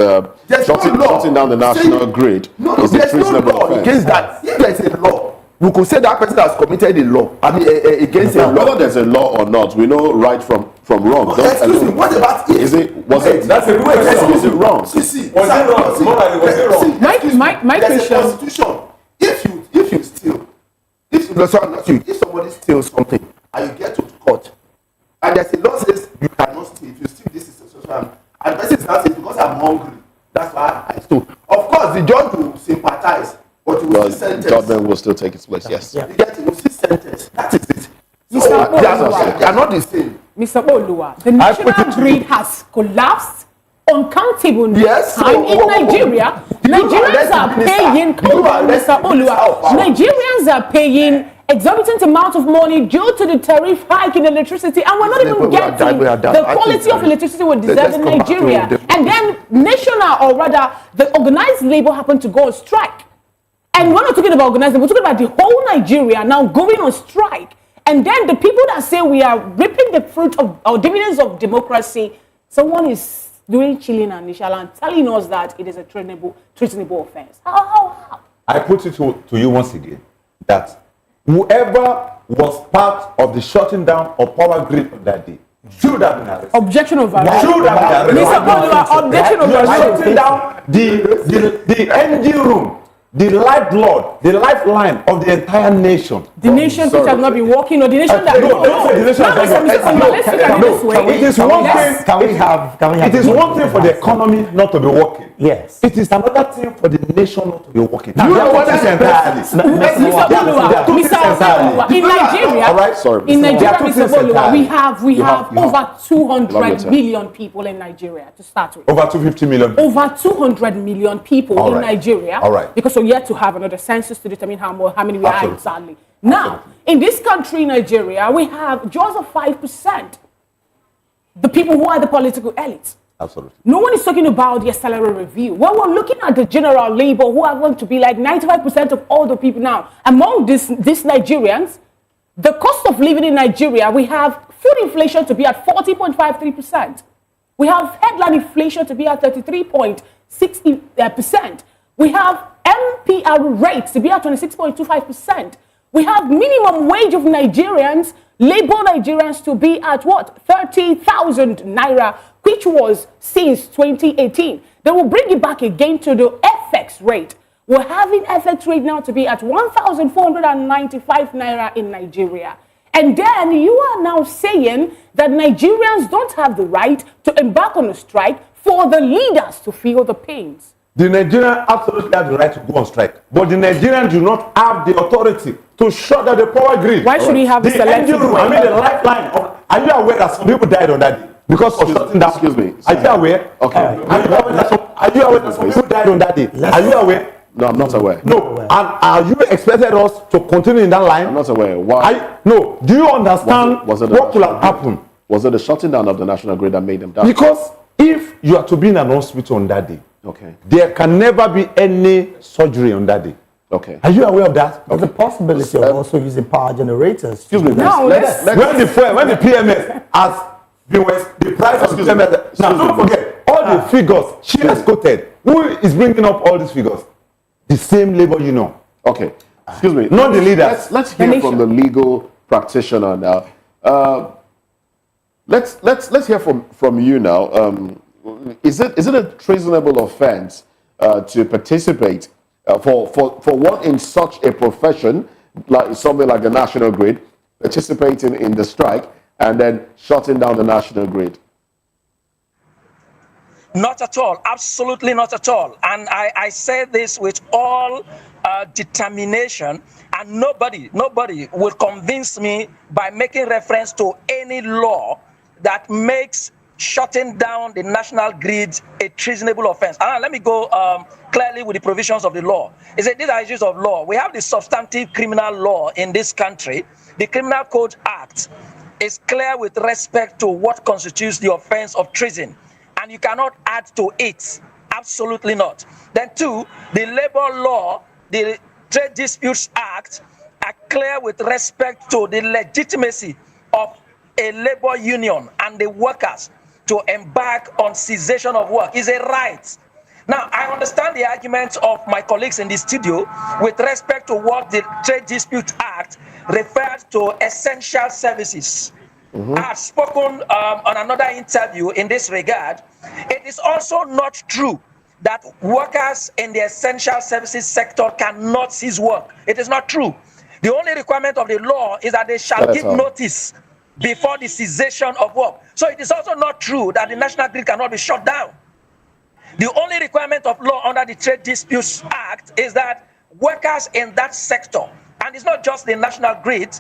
shutting down the national grid is a treasonable offense? Against that. If there is a law, we could say that person has committed a law. I mean, against a law. Whether there's a law or not, we know right from wrong. Excuse me. What about is it? That's a good question. Is it wrong? Was it wrong? My there's question. a constitution. If you steal, if somebody steals something and you get to court, and there's a law says you cannot steal. If you steal, this is a social, and the person is not saying because I'm hungry. That's why I stole. Of course, the judge will sympathize, but you will see sentence. Judgment will still take its place. Yes. You get you see sentence. That is it. Mr. So, they are not the same. Mr. Bolua, the national grid has collapsed uncountable time in Nigeria. Nigerians are paying. Mr. Bolua, Nigerians are paying exorbitant amount of money due to the tariff hike in electricity, and we're not even getting the quality of electricity we deserve in Nigeria. And then national, or rather, the organized labor happened to go on strike. And we're not talking about organized labor, we're talking about the whole Nigeria now going on strike. And then the people that say we are reaping the fruit of our dividends of democracy, someone is doing chilling and initial and telling us that it is a treasonable offense. How? I put it to you once again that whoever was part of the shutting down of power grid on that day should have been arrested. Objection overruled. Should have been arrested. Mr. Bolua, objection overruled. Shutting down the engine room, the lifeblood, the lifeline of the entire nation. The nation which has not been working, or the nation that It is one thing. Can we have? It is one thing for the economy not to be working. Yes. It is another thing for the nation not to be working. You know what is entirely. Mr. Bolua, in Nigeria, in Nigeria, Mr. Bolua, we have over 200 million people in Nigeria to start with. Over 250 million. Over 200 million people in Nigeria. All right. Because we're yet to have another census to determine how many we are exactly. Now, in this country, Nigeria, we have just of 5%. The people who are the political elites. Absolutely. No one is talking about their salary review. When we're looking at the general labor, who are going to be like 95% of all the people now, among these Nigerians, the cost of living in Nigeria, we have food inflation to be at 40.53%. We have headline inflation to be at 33.60%. We have MPR rates to be at 26.25%. We have minimum wage of Nigerians, labor Nigerians, to be at what? 30,000 naira, which was since 2018. They will bring it back again to the FX rate. We're having FX rate now to be at 1,495 naira in Nigeria. And then you are now saying that Nigerians don't have the right to embark on a strike for the leaders to feel the pains. The Nigerians absolutely have the right to go on strike, but the Nigerians do not have the authority to shut down the power grid. Why should we have the selective room? I mean, the lifeline. Are you aware that some people died on that day because of shutting down? Excuse me. Are you aware? Okay. Are you aware that some people died on that day? Are you aware? No, I'm not aware. No. And are you expected us to continue in that line? I'm not aware. Why? No. Do you understand what could have happened? Was it the shutting down of the national grid that made them die? Because if you are to be in an hospital on that day, okay, there can never be any surgery on that day. Okay. Are you aware of that? There's a possibility of also using power generators. Excuse me. No, when the PMS has been the price of the PMS. Now don't forget all the figures she has quoted. Who is bringing up all these figures? The same labor union. Okay. Excuse me. Not the leaders. Let's hear from the legal practitioner now. Let's hear from you now. Is it a treasonable offense to participate for one in such a profession, like something like the national grid, participating in the strike and then shutting down the national grid? Not at all. Absolutely not at all. And I say this with all determination, and nobody will convince me by making reference to any law that makes shutting down the national grid a treasonable offense. Let me go clearly with the provisions of the law. These are issues of law. We have the substantive criminal law in this country. The Criminal Code Act is clear with respect to what constitutes the offense of treason, and you cannot add to it. Absolutely not. Then two, the labor law, the Trade Disputes Act are clear with respect to the legitimacy of a labor union and the workers to embark on cessation of work. It's a right. Now, I understand the arguments of my colleagues in the studio with respect to what the Trade Dispute Act refers to essential services. I have spoken on another interview in this regard. It is also not true that workers in the essential services sector cannot cease work. It is not true. The only requirement of the law is that they shall give notice before the cessation of work. So it is also not true that the national grid cannot be shut down. The only requirement of law under the Trade Disputes Act is that workers in that sector, and it's not just the national grid,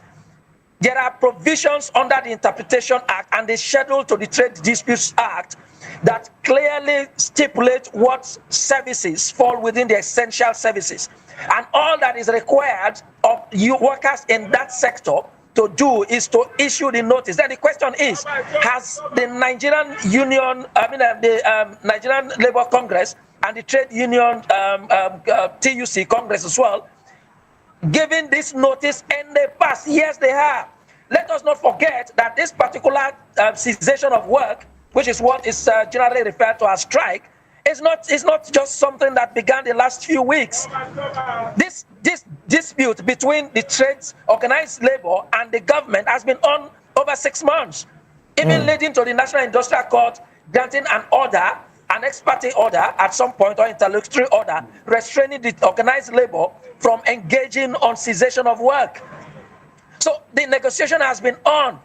there are provisions under the Interpretation Act and the schedule to the Trade Disputes Act that clearly stipulate what services fall within the essential services. And all that is required of you workers in that sector to do is to issue the notice. Then the question is, has the Nigerian Union, the Nigerian Labour Congress and the Trade Union TUC Congress as well, given this notice in the past? Yes, they have. Let us not forget that this particular cessation of work, which is what is generally referred to as strike, is not just something that began the last few weeks. This dispute between the trades, organized labor, and the government has been on over 6 months, even leading to the National Industrial Court granting an order, an ex parte order at some point, or interlocutory order, restraining the organized labor from engaging on cessation of work. So the negotiation has been on.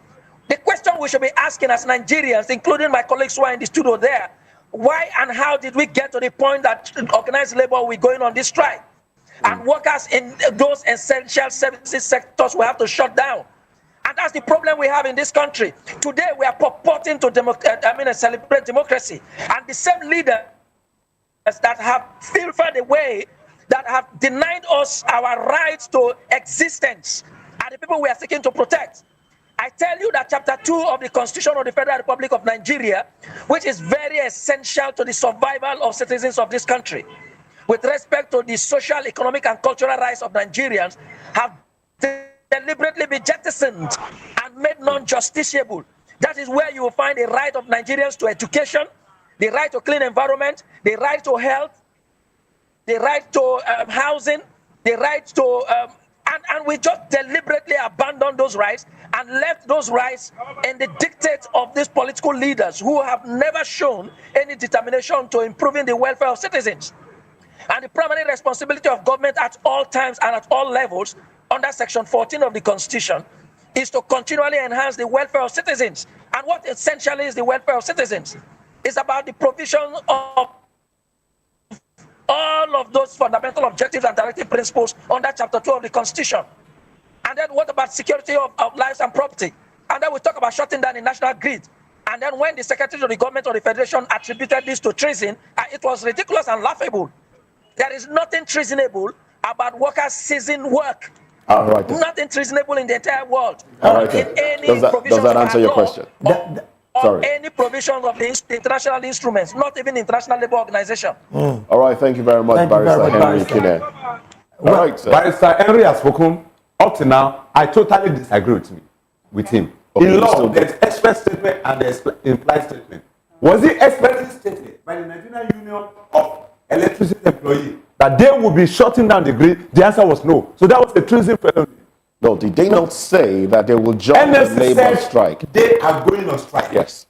The question we should be asking as Nigerians, including my colleagues who are in the studio there, why and how did we get to the point that organized labor will going on this strike? And workers in those essential services sectors will have to shut down. And that's the problem we have in this country. Today we are purporting to celebrate democracy. And the same leaders that have filtered away, that have denied us our rights to existence, are the people we are seeking to protect. I tell you that Chapter 2 of the Constitution of the Federal Republic of Nigeria, which is very essential to the survival of citizens of this country, with respect to the social, economic, and cultural rights of Nigerians, have deliberately been jettisoned and made non-justiciable. That is where you will find the right of Nigerians to education, the right to clean environment, the right to health, the right to housing, the right to... And we just deliberately abandoned those rights and left those rights in the dictate of these political leaders who have never shown any determination to improving the welfare of citizens. And the primary responsibility of government at all times and at all levels under Section 14 of the Constitution is to continually enhance the welfare of citizens. And what essentially is the welfare of citizens? It's about the provision of all of those fundamental objectives and directive principles under Chapter 2 of the Constitution. And then what about security of lives and property? And then we talk about shutting down the national grid. And then when the Secretary of the Government of the Federation attributed this to treason, it was ridiculous and laughable. There is nothing treasonable about workers ceasing work. All right. Nothing treasonable in the entire world. All right. In any Does that answer your question? Or any provision of the international instruments, not even International Labour Organization. All right, thank you very much, Barrister Henry Kine. All right, sir. Barrister Henry has spoken. Up to now, I totally disagree with him. Okay, in law, there's express statement and there's implied statement. Was it expressly stated by the Nigerian Union of Electricity Employees that they would be shutting down the grid? The answer was no. So that was a treason felony. No, did they not say that they will join the labor strike? They are going on strike. Yes.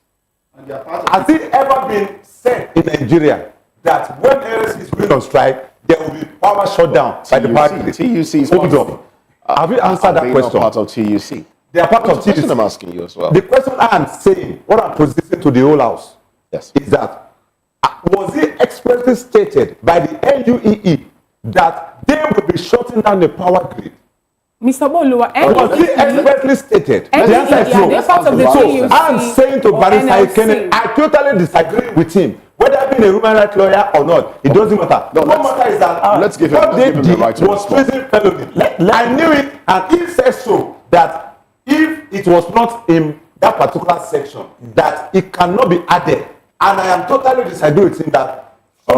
Has it ever been said in Nigeria that when NLC is going on strike, there will be power shutdown by the party? TUC is hold up. Have you answered that question? Part of TUC. They are part of TUC. I'm asking you as well. The question I am saying, what I'm positioning to the whole house, yes, is that was it expressly stated by the NUEE that they will be shutting down the power grid? Mr. Bola, was it expressly stated? The answer is no. So I'm saying to Barrister Kenneth, I totally disagree with him. Whether being a human rights lawyer or not, it doesn't matter. No, what matters is that let's give what they him did the right to was treason felony. I knew it, and he said so that if it was not in that particular section, that it cannot be added. And I am totally disagree with him that we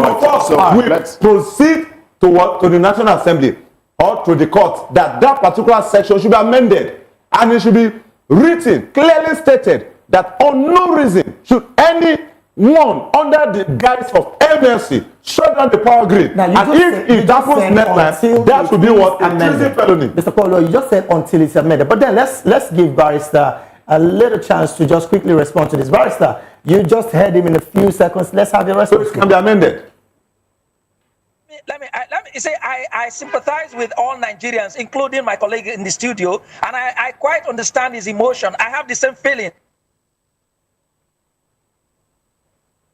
proceed to the National Assembly or to the court that particular section should be amended and it should be written, clearly stated, that on no reason should anyone under the guise of emergency shut down the power grid. Now, And if it happens next time, that should be what? A treason felony. Mr. Paulo, you just said until it's amended. But then let's give Barrister a little chance to just quickly respond to this. Barrister, you just heard him in a few seconds. Let's have your response. So it can be amended. Let me say I sympathize with all Nigerians, including my colleague in the studio, and I quite understand his emotion. I have the same feeling.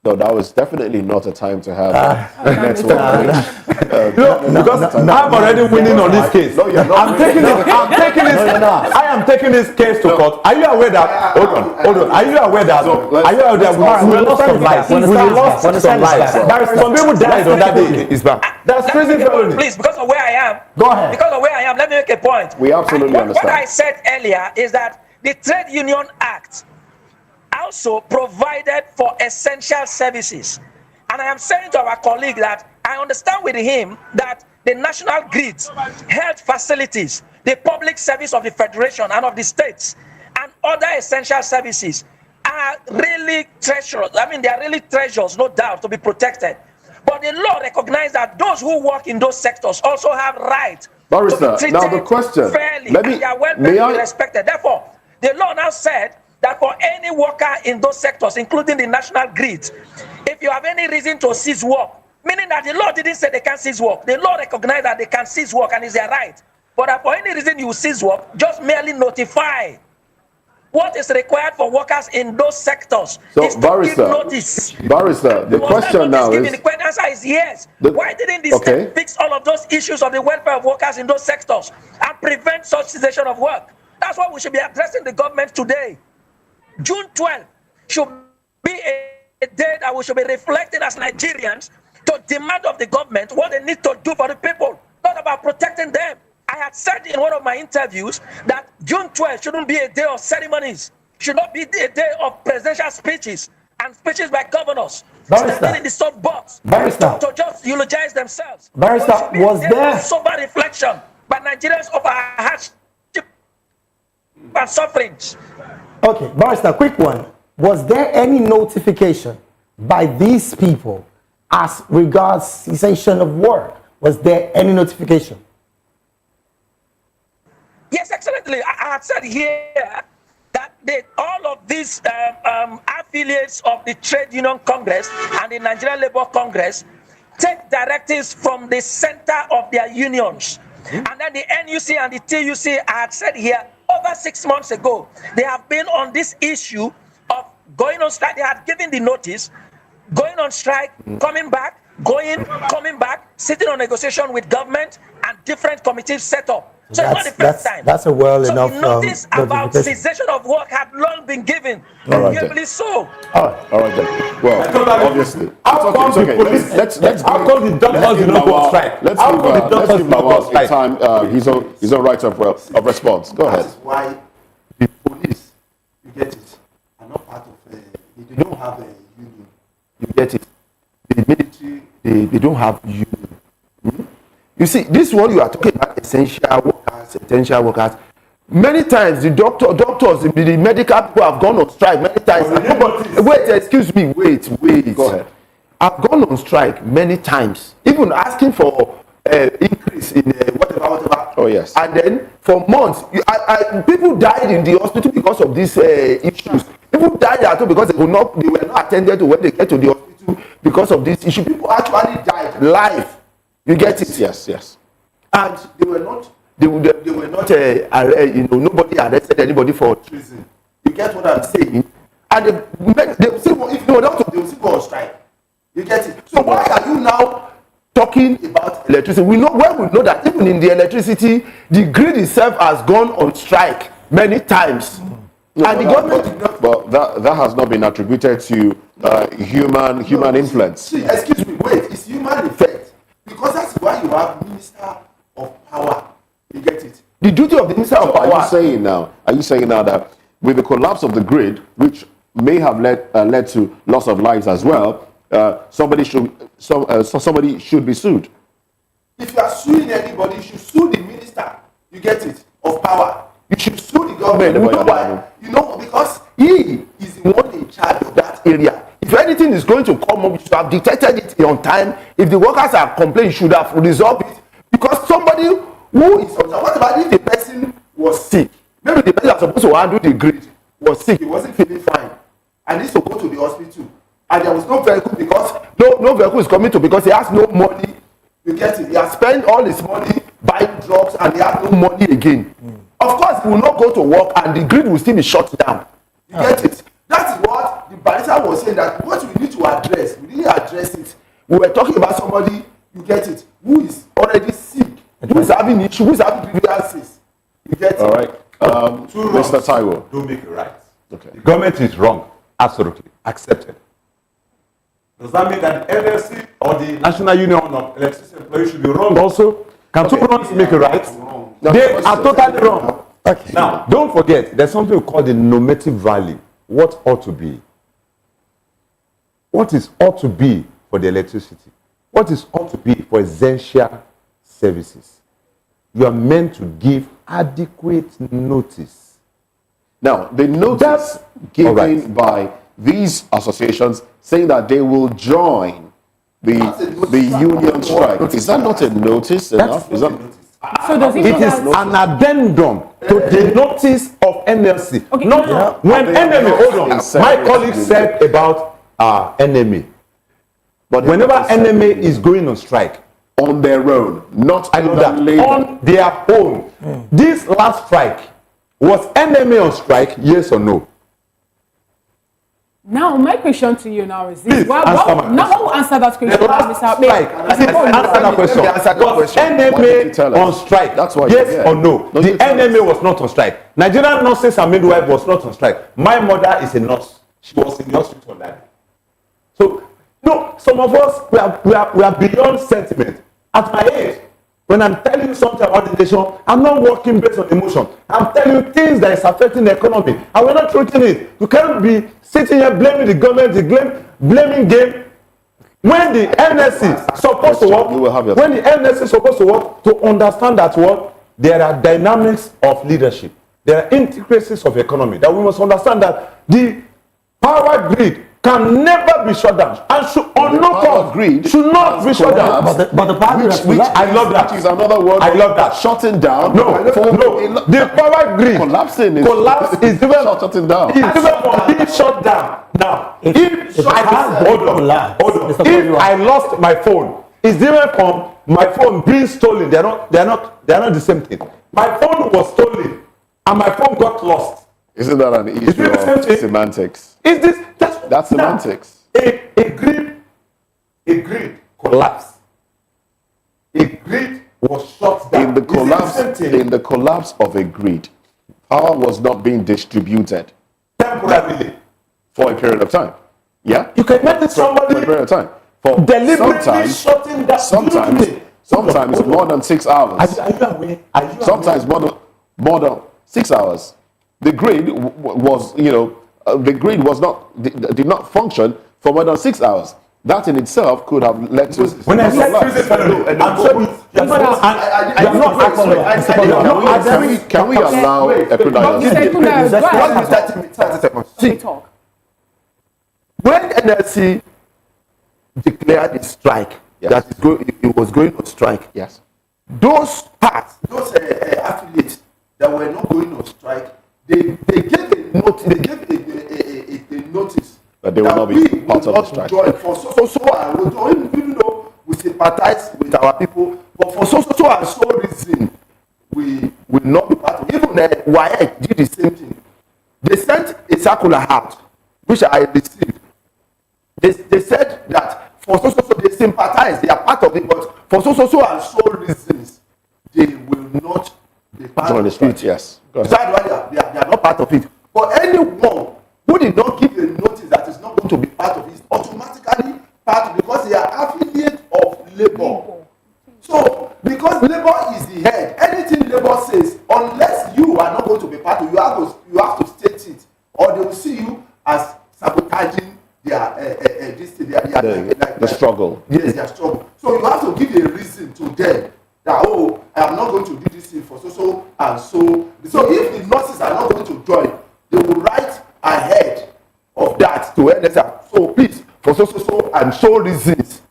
No, that was definitely not a time to have network. Because I'm already winning on this case. No, you're not. I am taking this case to court. Are you aware that? Hold on. Are you aware that? We lost some lives? We lost some lives. Some people died on that day. It's back. That's crazy felony. Please, because of where I am. Go ahead. Because of where I am, let me make a point. We absolutely understand. What I said earlier is that the Trade Union Act also provided for essential services. And I am saying to our colleague that I understand with him that the national grids, health facilities, the public service of the federation and of the states, and other essential services are really treasures. I mean, they are really treasures, no doubt, to be protected. But the law recognizes that those who work in those sectors also have right Barrister, to be treated now the question, fairly, and they are well respected. Therefore, the law now said that for any worker in those sectors, including the national grid, if you have any reason to cease work, meaning that the law didn't say they can't cease work, the law recognized that they can cease work and it's their right. But that for any reason you cease work, just merely notify. What is required for workers in those sectors is to give notice. Barrister, the question now is... The answer is yes. Why didn't the state fix all of those issues of the welfare of workers in those sectors and prevent such cessation of work? That's what we should be addressing the government today. June 12th should be a day that we should be reflecting as Nigerians to demand of the government what they need to do for the people, not about protecting them. I had said in one of my interviews that June 12th shouldn't be a day of ceremonies, should not be a day of presidential speeches and speeches by governors standing in the soapbox to just eulogize themselves. Barrister, was there sober reflection by Nigerians of our hardship and sufferings? Okay, Barrister, quick one. Was there any notification by these people as regards cessation of work? Was there any notification? Yes, excellently. I had said here that all of these affiliates of the Trade Union Congress and the Nigerian Labour Congress take directives from the center of their unions. And then the NUC and the TUC, I had said here, over 6 months ago, they have been on this issue of going on strike. They had given the notice, going on strike, coming back, coming back, sitting on negotiation with government and different committees set up. So it's not the first time. That's a well so enough notice about cessation of work had long been given. Arguably so. All right then. Well, obviously. How come the doctors do not go on strike? Let's give Lawal a time. He's on right of response. Go ahead. That's why the police, you get it, are not part of they don't have a union. You get it. The military, they don't have union. You see, this one you are talking about essential workers. Many times the doctors, the medical people have gone on strike many times. Wait, excuse me, wait. Go ahead. I've gone on strike many times, even asking for increase in whatever. Oh yes. And then for months, people died in the hospital because of these issues. People died at home because they were not attended to when they get to the hospital because of this issue. People actually died live. You get it? Yes. And they were not. Nobody arrested anybody for treason. You get what I'm saying? And they will still, if they were not, they will still go on strike. You get it? So why are you now talking about electricity? We know that even in the electricity, the grid itself has gone on strike many times. No, and the government did not. But that has not been attributed to human influence. See, excuse me, wait, it's human effect. Because that's why you have Minister of Power. You get it? The duty of the Minister of Power. Are you saying now that with the collapse of the grid, which may have led to loss of lives as well, somebody should be sued? If you are suing anybody, you should sue the minister. You get it? Of power. You should sue the government. You know why? You know, because he is the one in charge of that area. If anything is going to come up, you should have detected it on time. If the workers are complaining, you should have resolved it. Because somebody who is, what about if the person was sick? Maybe the person that's supposed to handle the grid was sick, he wasn't feeling fine, and needs to go to the hospital. And there was no vehicle because no vehicle is coming to because he has no money. You get it? He has spent all his money buying drugs and he has no money again. Of course, he will not go to work and the grid will still be shut down. You get it? That is what the barrister was saying, that what we need to address, we need to address it. We were talking about somebody, you get it, who is already sick, who is having issues, who is having grievances. You get it? All right. Mr. Taiwo. Don't make it right. Okay. The government is wrong. Absolutely. Accepted. Does that mean that the NLC or the National Union of Electricity Employees should be wrong also? Can two wrongs make it right? They are totally wrong. Okay. Now, don't forget, there's something we call the normative value. What ought to be? What is ought to be for the electricity? What is ought to be for essential services? You are meant to give adequate notice. Now, the notice given by these associations saying that they will join the union strike, is that not a notice enough? Is that So does it It is an addendum to the notice of NLC. Okay, Not now- when enemy, hold on. My colleague said about enemy. But whenever enemy is going on strike, on their own, not I know that, on their own. This last strike, was enemy on strike, yes or no? Now, my question to you now is this. Please, Well, answer my now, I will answer that question. The last strike, answer that question. Was enemy on strike, That's why yes or no? The enemy was not on strike. Nigerian nurses and midwife was not on strike. My mother is a nurse. She was in the hospital that day. So, no, some of us, we are beyond sentiment. At my age, when I'm telling you something about the nation, I'm not working based on emotion. I'm telling you things that is affecting the economy. And we're not treating it. You can't be sitting here blaming the government, blaming game. When the NSC supposed to work, when the NSC supposed to work, to understand that what there are dynamics of leadership, there are intricacies of economy, that we must understand that the power grid can never be shut down and should on no cost should not be shut down. But the power grid has collapsed. I love that. Is another word. I love that. Shutting down. No. The power grid collapsing is different. Shutting down. It's different from being shut down. Now, if I lost my phone, it's different from my phone being stolen. They're not the same thing. My phone was stolen and my phone got lost. Isn't that an issue of semantics? Is this that's semantics? A grid collapsed. A grid was shut down. In the collapse of a grid, power was not being distributed temporarily for a period of time. Yeah, you can imagine somebody for a period of time. For deliberately shutting down. Sometimes more than 6 hours. Are you aware? Sometimes more than 6 hours. The grid was, the grid was did not function for more than 6 hours. That in itself could have led to. When I said can we allow Ekudai? When NLC declared a strike, that it was going on strike. Yes. Those parts, those affiliates that were not going on strike, they gave a notice. They gave a notice that they will not be part of the strike. For so and even though we sympathize with our people, but for so and so reason, we will not be part of it. Even WAEC did the same thing. They sent a circular out, which I received. They said that for so they sympathize, they are part of it, but for so and so reasons, they will not be part of the strike. Yes. That's why they are not part of it. But anyone who did not give a notice that is not going to be part of it is automatically part of it because they are affiliate of Labour. So, because Labour is the head, anything Labour says, unless you are not going to be part of it, you have to state it, or they will see you as sabotaging the struggle. Yes, their struggle. So you have to give a reason to them that I am not going to do this thing for so and so. So if the nurses are not going to join, they will write ahead of that to NSA. So please, for so and so reasons,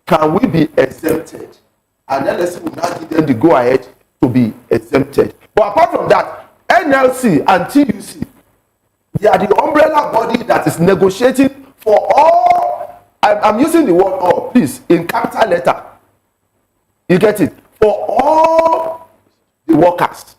can we be exempted? And NSA will now give them the go ahead to be exempted. But apart from that, NLC and TUC, they are the umbrella body that is negotiating for all, I'm using the word all, please, in capital letter. You get it? For all the workers.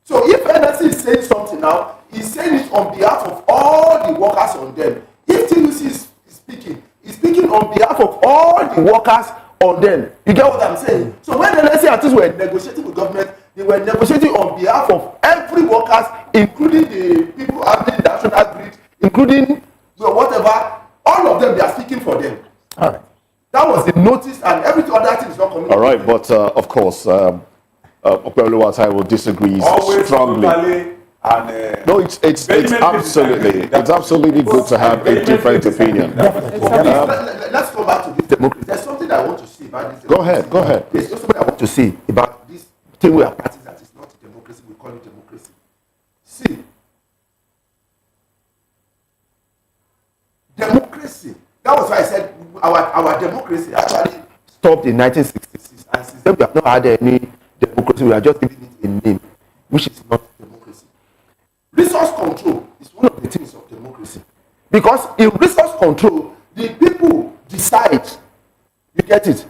So if NLC is saying something now, he's saying it on behalf of all the workers on them. If TUC is speaking, he's speaking on behalf of all the workers on them. You get what I'm saying? So when NLC and TUC were negotiating with government, they were negotiating on behalf of every workers, including the people handling the national grid, including whatever. All of them, they are speaking for them. All right. That was the notice, and every other thing is not coming. All right, but of course, I will disagree strongly. No, it's absolutely good to have a different opinion. Let's go back to this democracy. There's something I want to say about this. Go ahead. There's something I want to say about this thing we are practicing that is not democracy. We call it democracy. See, democracy. That was why I said our democracy actually stopped in 1966, and since then we have not had any democracy. We are just giving it a name, which is not democracy. Resource control is one of the things of democracy, because in resource control, the people decide. You get it?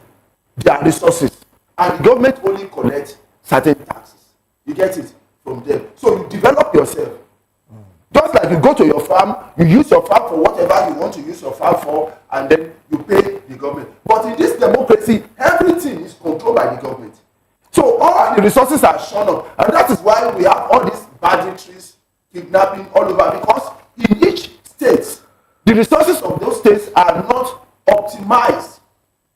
Their resources, and the government only collects certain taxes. You get it from them. So you develop yourself. Just like you go to your farm, you use your farm for whatever you want to use your farm for, and then you pay the government. But in this democracy, everything is controlled by the government. So all the resources are shown up, and that is why we have all these banditries, kidnapping all over, because in each state, the resources of those states are not optimized.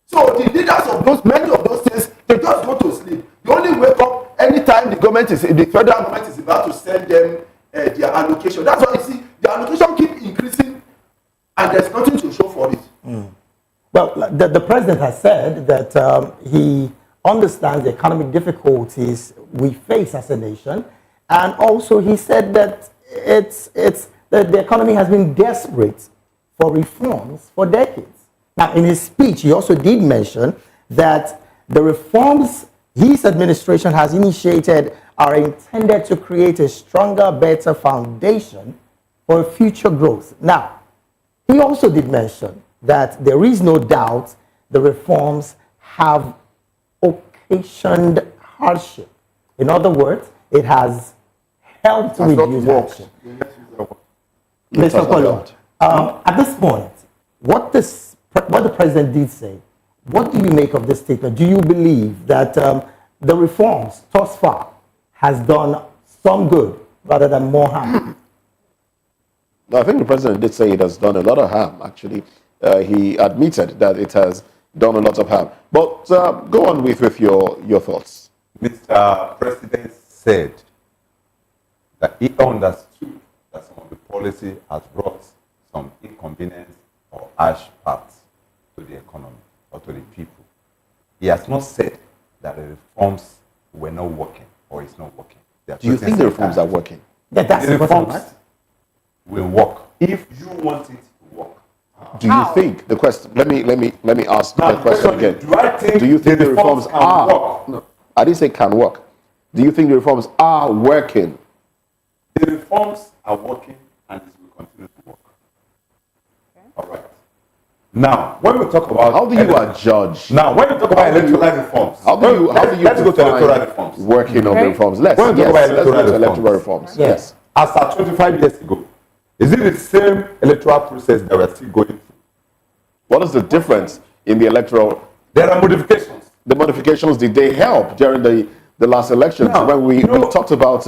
So the leaders of many of those states, they just go to sleep. They only wake up anytime the federal government is about to send them their allocation. That's why you see the allocation keep increasing, and there's nothing to show for it. Well, the president has said that he understands the economic difficulties we face as a nation, and also he said that the economy has been desperate for reforms for decades. Now, in his speech, he also did mention that the reforms his administration has initiated are intended to create a stronger, better foundation for future growth. Now, he also did mention that there is no doubt the reforms have occasioned hardship. In other words, it has helped reduce hardship. Mr. Polo, at this point, what the president did say, what do you make of this statement? Do you believe that the reforms thus far has done some good rather than more harm? No, I think the president did say it has done a lot of harm, actually. He admitted that it has done a lot of harm. But go on with your thoughts. Mr. President said that he understood that some of the policy has brought some inconvenience or harsh parts to the economy or to the people. He has not said that the reforms were not working or it's not working. Do you think the reforms are working? That's the reforms will work if you want it to work. Do you think the question? Let me ask the question again. Do you think the reforms are? No, I didn't say can work. Do you think the reforms are working? The reforms are working, and it will continue to work. Okay. All right. Now, when we talk about how do you adjudge? Now, when we talk about electoral reforms, how do you let's go to electoral reforms. Working on the reforms. Let's go to electoral reforms. Yes. As at 25 years ago, is it the same electoral process that we're still going through? What is the difference in the electoral? There are modifications. The modifications, did they help during the last elections when we talked about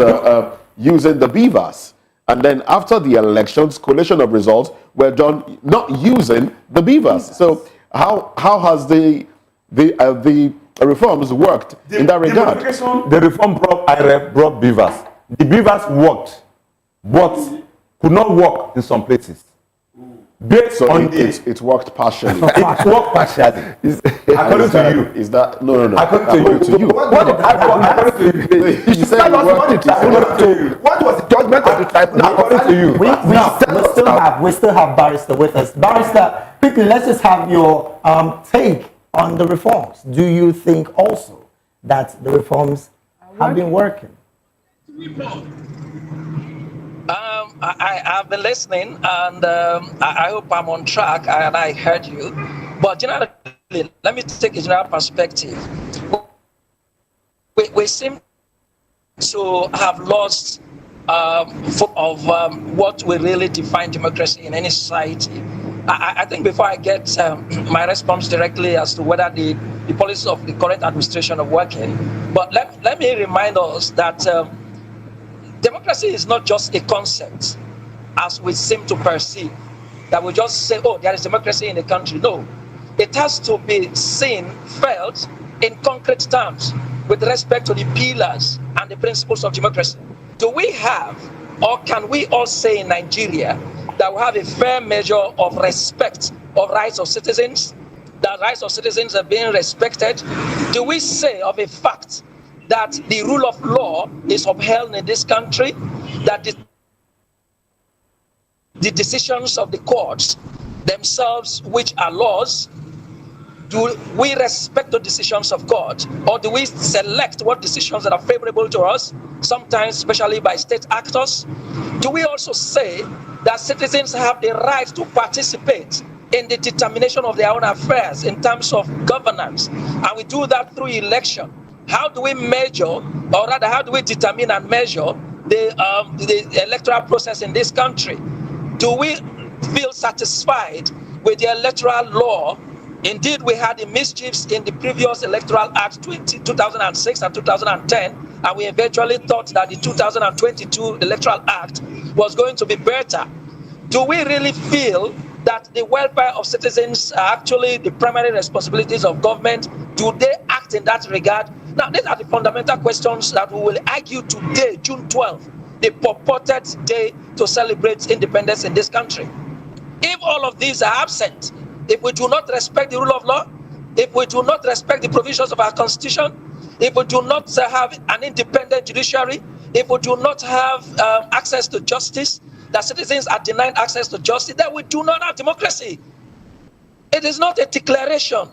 using the beavers? And then after the elections, collation of results were done not using the beavers. So how has the reforms worked in that regard? The reform brought beavers. The beavers worked, but could not work in some places. based So on it worked partially. it worked partially. According to you. Is that no? According to you. According to you. You said What was the judgment of the tribunal? According to you. We still have Barrister with us. Barrister, quickly, let's just have your take on the reforms. Do you think also that the reforms have been working? I've been listening, and I hope I'm on track, and I heard you. But generally, let me take a general perspective. We seem to have lost of what we really define democracy in any society. I think before I get my response directly as to whether the policies of the current administration are working, but let me remind us that democracy is not just a concept, as we seem to perceive, that we just say, oh, there is democracy in the country. No, it has to be seen, felt in concrete terms with respect to the pillars and the principles of democracy. Do we have, or can we all say in Nigeria, that we have a fair measure of respect of rights of citizens, that rights of citizens are being respected? Do we say of a fact that the rule of law is upheld in this country, that the decisions of the courts themselves, which are laws, do we respect the decisions of God, or do we select what decisions that are favorable to us, sometimes especially by state actors? Do we also say that citizens have the right to participate in the determination of their own affairs in terms of governance, and we do that through election? How do we measure, or rather, how do we determine and measure the electoral process in this country? Do we feel satisfied with the electoral law? Indeed, we had the mischiefs in the previous Electoral Act 2006 and 2010, and we eventually thought that the 2022 Electoral Act was going to be better. Do we really feel that the welfare of citizens are actually the primary responsibilities of government? Do they act in that regard? Now, these are the fundamental questions that we will argue today, June 12th, the purported day to celebrate independence in this country. If all of these are absent, if we do not respect the rule of law, if we do not respect the provisions of our constitution, if we do not have an independent judiciary, if we do not have access to justice, that citizens are denied access to justice, then we do not have democracy. It is not a declaration.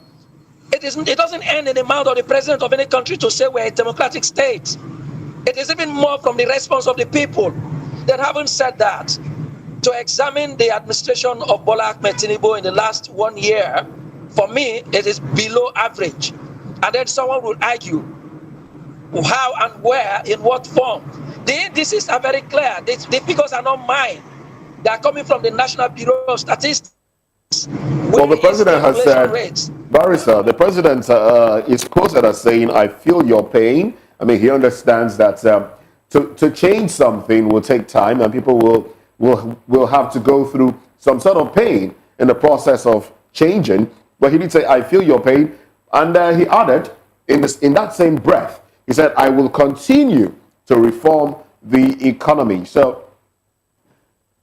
It doesn't end in the mouth of the president of any country to say we're a democratic state. It is even more from the response of the people. That having said that, to examine the administration of Bola Tinubu in the last 1 year, for me, it is below average. And then someone will argue how and where, in what form. The indices are very clear. The figures are not mine. They are coming from the National Bureau of Statistics. Well, the president has said, Barrister, the president is quoted as saying, I feel your pain. I mean, he understands that to change something will take time, and people will have to go through some sort of pain in the process of changing. But he did say, I feel your pain. And he added, in that same breath, he said, I will continue to reform the economy. So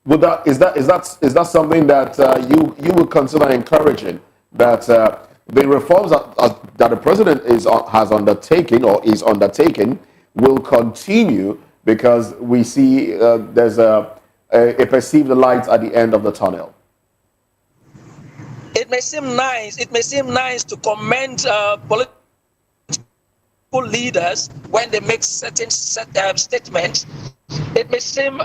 is that something that you would consider encouraging, that the reforms that the president has undertaken or is undertaking will continue, because we see there's a perceived light at the end of the tunnel? It may seem nice. It may seem nice to commend political leaders when they make certain statements. It may seem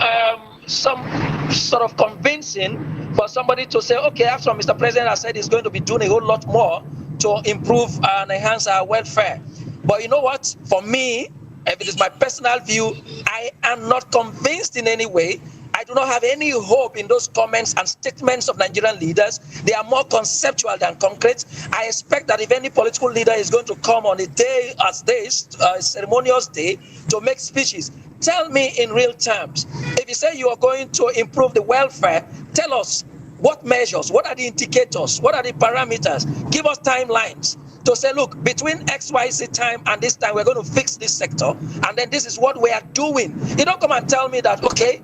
some sort of convincing for somebody to say, okay, after Mr. President has said he's going to be doing a whole lot more to improve and enhance our welfare. But you know what? For me, if it is my personal view, I am not convinced in any way. I do not have any hope in those comments and statements of Nigerian leaders. They are more conceptual than concrete. I expect that if any political leader is going to come on a day as this, ceremonious day, to make speeches, tell me in real terms. If you say you are going to improve the welfare, tell us what measures, what are the indicators, what are the parameters? Give us timelines to say, look, between XYZ time and this time, we're going to fix this sector, and then this is what we are doing. You don't come and tell me that, okay,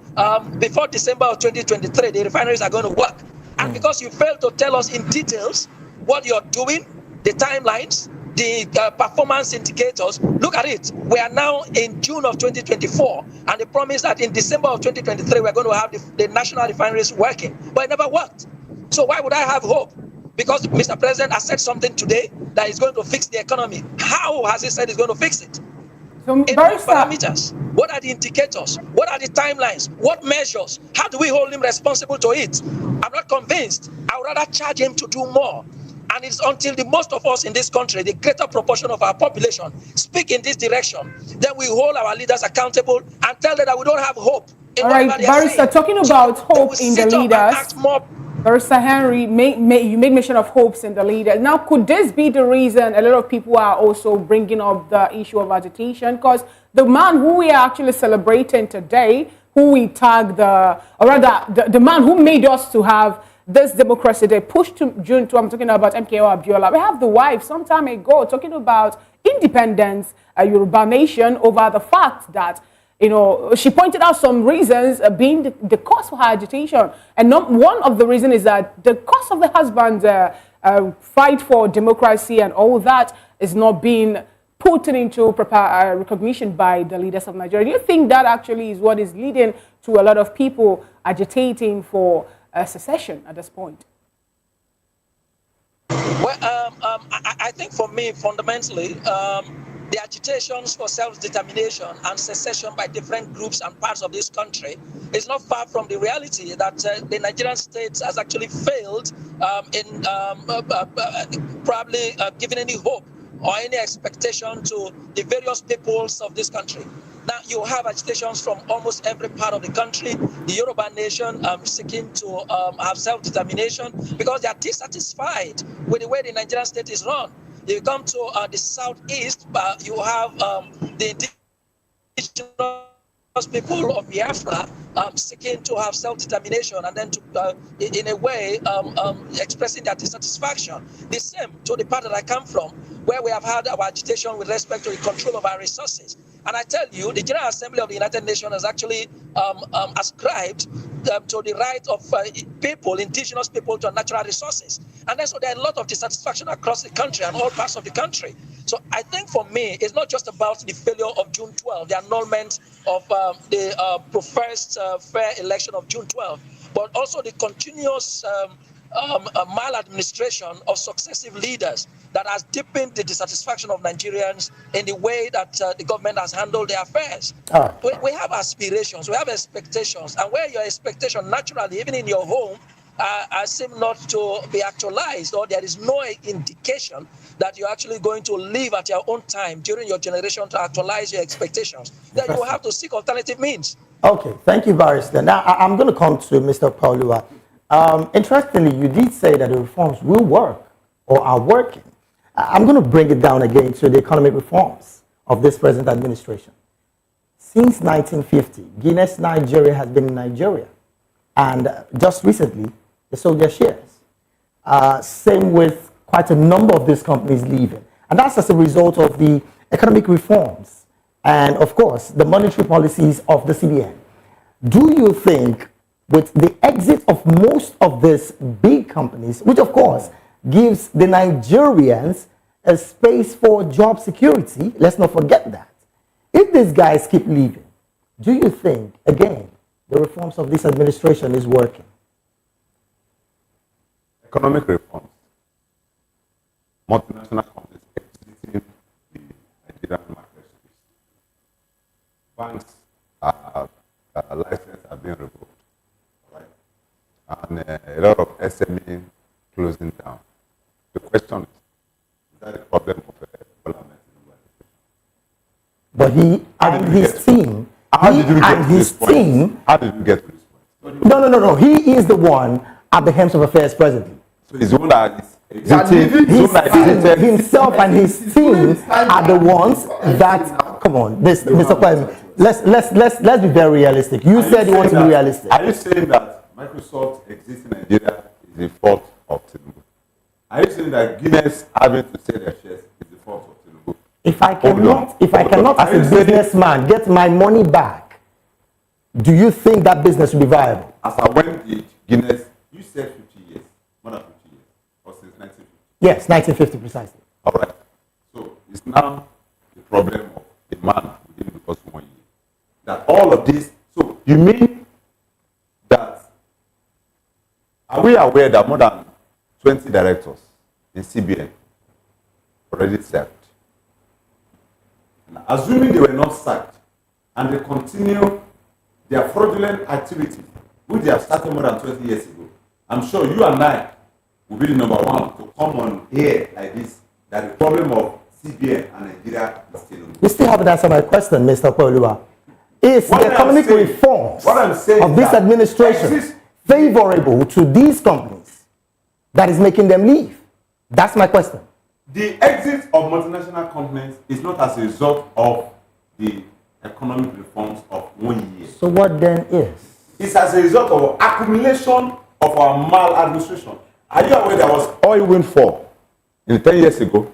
before December of 2023, the refineries are going to work. And because you failed to tell us in details what you're doing, the timelines, the performance indicators, look at it. We are now in June of 2024, and they promised that in December of 2023, we're going to have the national refineries working, but it never worked. So why would I have hope? Because Mr. President has said something today that is going to fix the economy. How has he said he's going to fix it? So, In what parameters? What are the indicators? What are the timelines? What measures? How do we hold him responsible to it? I'm not convinced. I would rather charge him to do more. And it's until the most of us in this country, the greater proportion of our population, speak in this direction, then we hold our leaders accountable and tell them that we don't have hope. All right, Barrister, talking about hope in the leaders, Barrister Henry, you made mention of hopes in the leaders. Now, could this be the reason a lot of people are also bringing up the issue of agitation? Because the man who we are actually celebrating today, who we tag the man who made us to have this democracy day pushed to June 2, I'm talking about MKO Abiola. We have the wife some time ago talking about independence, Yoruba nation, over the fact that, you know, she pointed out some reasons being the cause for her agitation. And one of the reasons is that the cause of the husband's fight for democracy and all that is not being put into proper recognition by the leaders of Nigeria. Do you think that actually is what is leading to a lot of people agitating for secession at this point? Well, I think for me, fundamentally, the agitations for self-determination and secession by different groups and parts of this country is not far from the reality that the Nigerian state has actually failed in probably giving any hope or any expectation to the various peoples of this country. Now, you have agitations from almost every part of the country. The Yoruba nation seeking to have self-determination because they are dissatisfied with the way the Nigerian state is run. If you come to the southeast, you have the indigenous people of Biafra seeking to have self-determination and then to, in a way, expressing their dissatisfaction. The same to the part that I come from, where we have had our agitation with respect to the control of our resources. And I tell you, the General Assembly of the United Nations has actually ascribed to the right of people, indigenous people, to natural resources. And then so there are a lot of dissatisfaction across the country and all parts of the country. So I think for me, it's not just about the failure of June 12, the annulment of the professed fair election of June 12, but also the continuous maladministration of successive leaders that has deepened the dissatisfaction of Nigerians in the way that the government has handled their affairs. We have aspirations, we have expectations, and where your expectation naturally, even in your home, seem not to be actualized, or there is no indication that you're actually going to live at your own time during your generation to actualize your expectations, then you will have to seek alternative means. Okay, thank you, Barrister. Now, I'm going to come to Mr. Paulua. Interestingly, you did say that the reforms will work or are working. I'm going to bring it down again to the economic reforms of this present administration. Since 1950, Guinness Nigeria has been in Nigeria. And just recently, they sold their shares. Same with quite a number of these companies leaving. And that's as a result of the economic reforms and, of course, the monetary policies of the CBN. Do you think with the exit of most of these big companies, which, of course, gives the Nigerians a space for job security, let's not forget that. If these guys keep leaving, do you think, again, the reforms of this administration is working? Economic reforms. Multinational companies exiting the Nigerian market space. Banks' licenses are being revoked. Right? And a lot of SME closing down. The question is that a problem of Bola? But he and his team, how did you get to this point? No. He is the one at the helm of affairs presently. So he's the one that is himself and his team are the ones that. Come on, Mr. Kwame. Let's be very realistic. You said you want to be realistic. Are you saying that Microsoft exists in Nigeria is the fault of Tinubu? Are you saying that Guinness having to sell their shares is the fault of Tinubu? If I cannot as a businessman get my money back, do you think that business will be viable? As I went Guinness, you said 50 years. Yes, 1950 precisely. All right. So it's now the problem of the man within the first 1 year. That all of this, so you mean that, are we aware that more than 20 directors in CBN already served? Now, assuming they were not sacked and they continue their fraudulent activities, which they have started more than 20 years ago, I'm sure you and I will be the number one to come on here like this, that the problem of CBN and Nigeria is still on. You still haven't answered my question, Mr. Pauluwa. Is What the economic reforms of this administration favorable to these companies that is making them leave? That's my question. The exit of multinational companies is not as a result of the economic reforms of 1 year. So what then is? It's as a result of accumulation of our maladministration. Are you aware there was oil windfall in 10 years ago?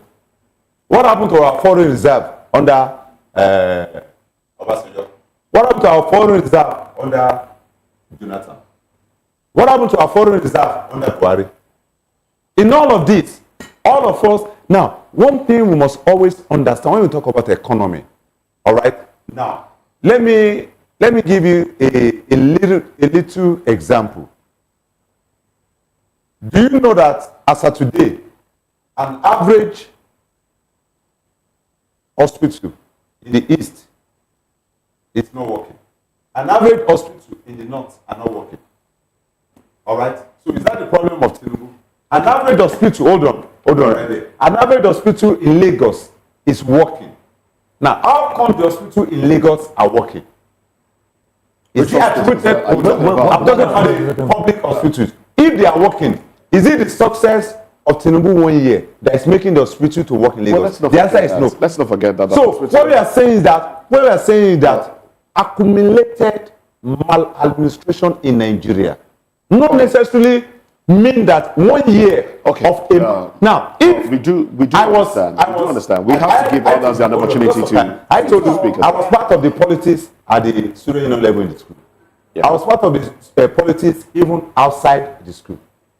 What happened to our foreign reserve under Obasanjo? What happened to our foreign reserve under Jonathan? What happened to our foreign reserve under Buhari? In all of this, all of us, now, one thing we must always understand when we talk about the economy, all right? Now, let me give you a little example. Do you know that as of today, an average hospital in the east is not working? An average hospital in the north are not working. All right? So is that the problem of Tinubu? An average hospital, hold on right there. An average hospital in Lagos is working. Now, how come the hospital in Lagos are working? Is it attributed? I'm talking about the public hospitals. If they are working, is it the success of Tinubu 1 year that is making the hospital to work in Lagos? The answer is no. Let's not forget that. So what we are saying is that accumulated maladministration in Nigeria not necessarily mean that 1 year of a now if we do understand. We have to give others an opportunity to. I told you, I was part of the politics at the student union level in the school. Yeah. I was part of the politics even outside the school.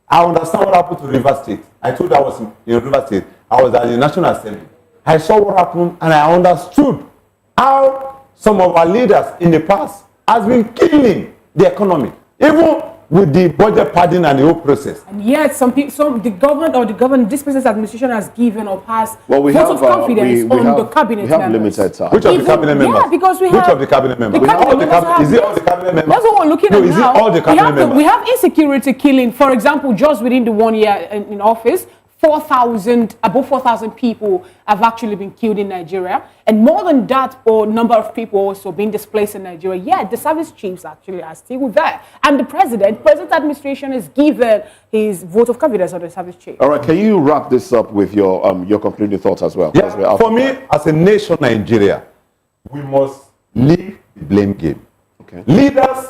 I understand what happened to River State. I told you I was in River State. I was at the National Assembly. I saw what happened and I understood how some of our leaders in the past has been killing the economy, even with the budget padding and the whole process. And yet, the government, this person's administration has given or passed vote of confidence on the cabinet members. We have limited time. Which of the cabinet members? Yeah, because we have... Which of the cabinet members? Is it all the cabinet members? That's what we're looking at now. Is it all the cabinet members? We have insecurity killing. For example, just within the 1 year in office, above 4,000 people have actually been killed in Nigeria. And more than that, or number of people also being displaced in Nigeria. Yeah, the service chiefs actually are still there. And the president administration has given his vote of confidence on the service chief. All right, can you wrap this up with your concluding thoughts as well? Yeah, for me, as a nation, Nigeria, we must leave the blame game. Okay. Leaders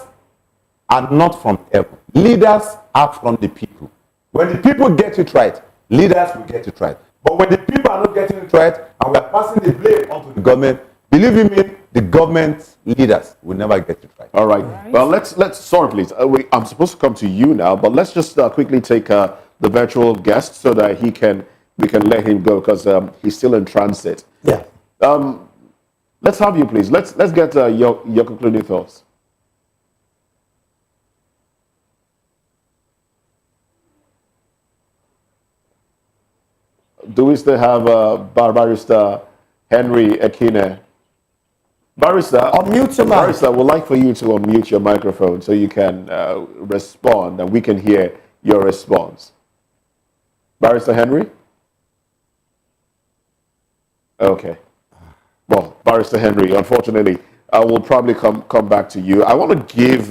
are not from heaven. Leaders are from the people. When the people get it right, leaders will get it right. But when the people are not getting it right and we are passing the blame onto the government, believe me, the government leaders will never get it right. All right. Well, let's sorry, please. I'm supposed to come to you now, but let's just quickly take the virtual guest so that we can let him go because he's still in transit. Yeah. Let's have you, please. Let's get your concluding thoughts. Do we still have Barrister Henry Ekine? Barrister, unmute your mic. Barrister, would like for you to unmute your microphone so you can respond and we can hear your response. Barrister Henry? Okay. Well, Barrister Henry, unfortunately, I will probably come back to you. I want to give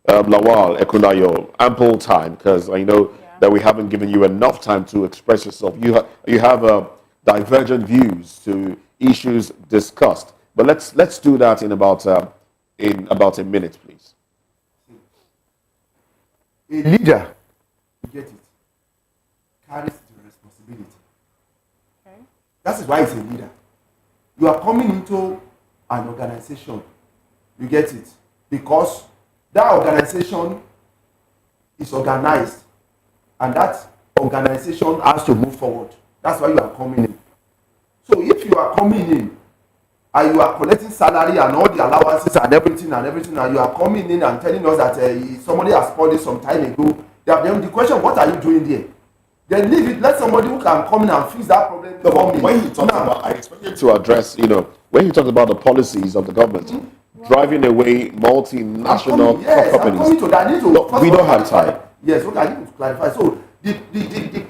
Lawal Ekunayo ample time because I know that we haven't given you enough time to express yourself. You have divergent views to issues discussed, but let's do that in about a minute, please. A leader, you get it, carries the responsibility. Okay. That is why he's a leader. You are coming into an organization, you get it, because that organization is organized. And that organization has to move forward. That's why you are coming in. So if you are coming in and you are collecting salary and all the allowances and everything, and you are coming in and telling us that somebody has spoiled it some time ago, then the question, what are you doing there? Then leave it. Let somebody who can come in and fix that problem. No, when he talks about, I expect him to address, when he talks about the policies of the government, driving away multinational companies. I'm coming to that. I need to, no, we don't have time. Yes, okay, I need to clarify. So the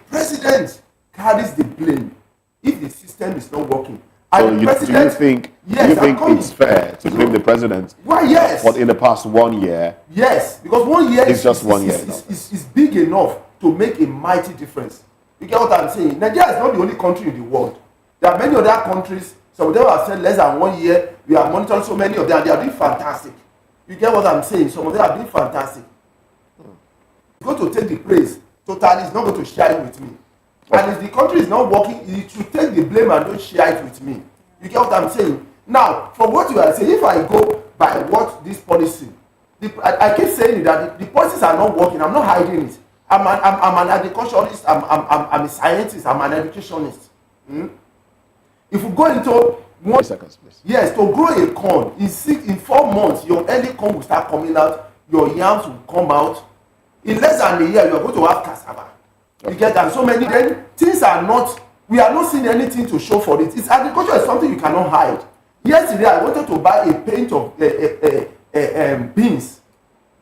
president carries the blame if the system is not working. And so do you think it's fair to blame the president? Why, yes. But in the past 1 year? Yes, because 1 year is just 1 year. Is big enough to make a mighty difference. You get what I'm saying? Nigeria is not the only country in the world. There are many other countries. Some of them have said less than 1 year. We have monitored so many of them. They are doing fantastic. You get what I'm saying? Some of them are doing fantastic. You're going to take the praise totally. It's not going to share it with me. And if the country is not working, it should take the blame and don't share it with me. You get what I'm saying? Now, from what you are saying, if I go by what this policy, I keep saying that the policies are not working. I'm not hiding it. I'm an agriculturalist. I'm a scientist. I'm an educationist. If we go into 1 seconds, please. Yes, to grow a corn in 4 months, your early corn will start coming out. Your yams will come out. In less than a year, you are going to have cassava. You get that? So many then things are not. We are not seeing anything to show for it. It's agriculture is something you cannot hide. Yesterday, I wanted to buy a paint of beans,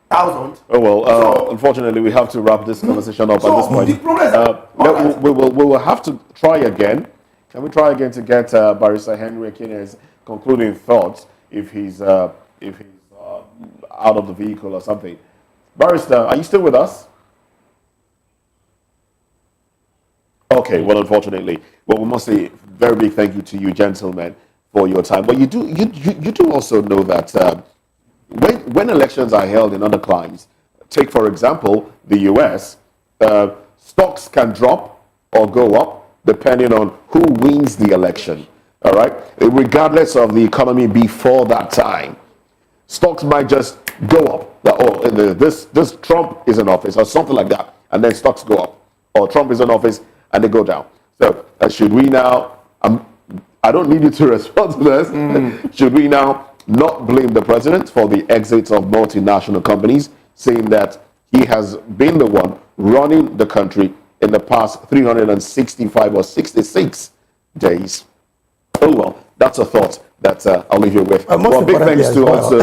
1,000. Oh well, unfortunately, we have to wrap this conversation up at this point. The problem is, we will have to try again. Can we try again to get Barrister Henry Akinne's concluding thoughts if he's out of the vehicle or something? Barrister, are you still with us? Okay, well, unfortunately, we must say a very big thank you to you, gentlemen, for your time. But you do also know that when elections are held in other climes, take for example the US, stocks can drop or go up depending on who wins the election. All right, regardless of the economy before that time, stocks might just go up. This Trump is in office or something like that, and then stocks go up, or Trump is in office and they go down. So should we now, I don't need you to respond to this, should we now not blame the president for the exits of multinational companies, saying that he has been the one running the country in the past 365 or 66 days? Oh well, that's a thought that I'll leave you with. Well, big thanks to also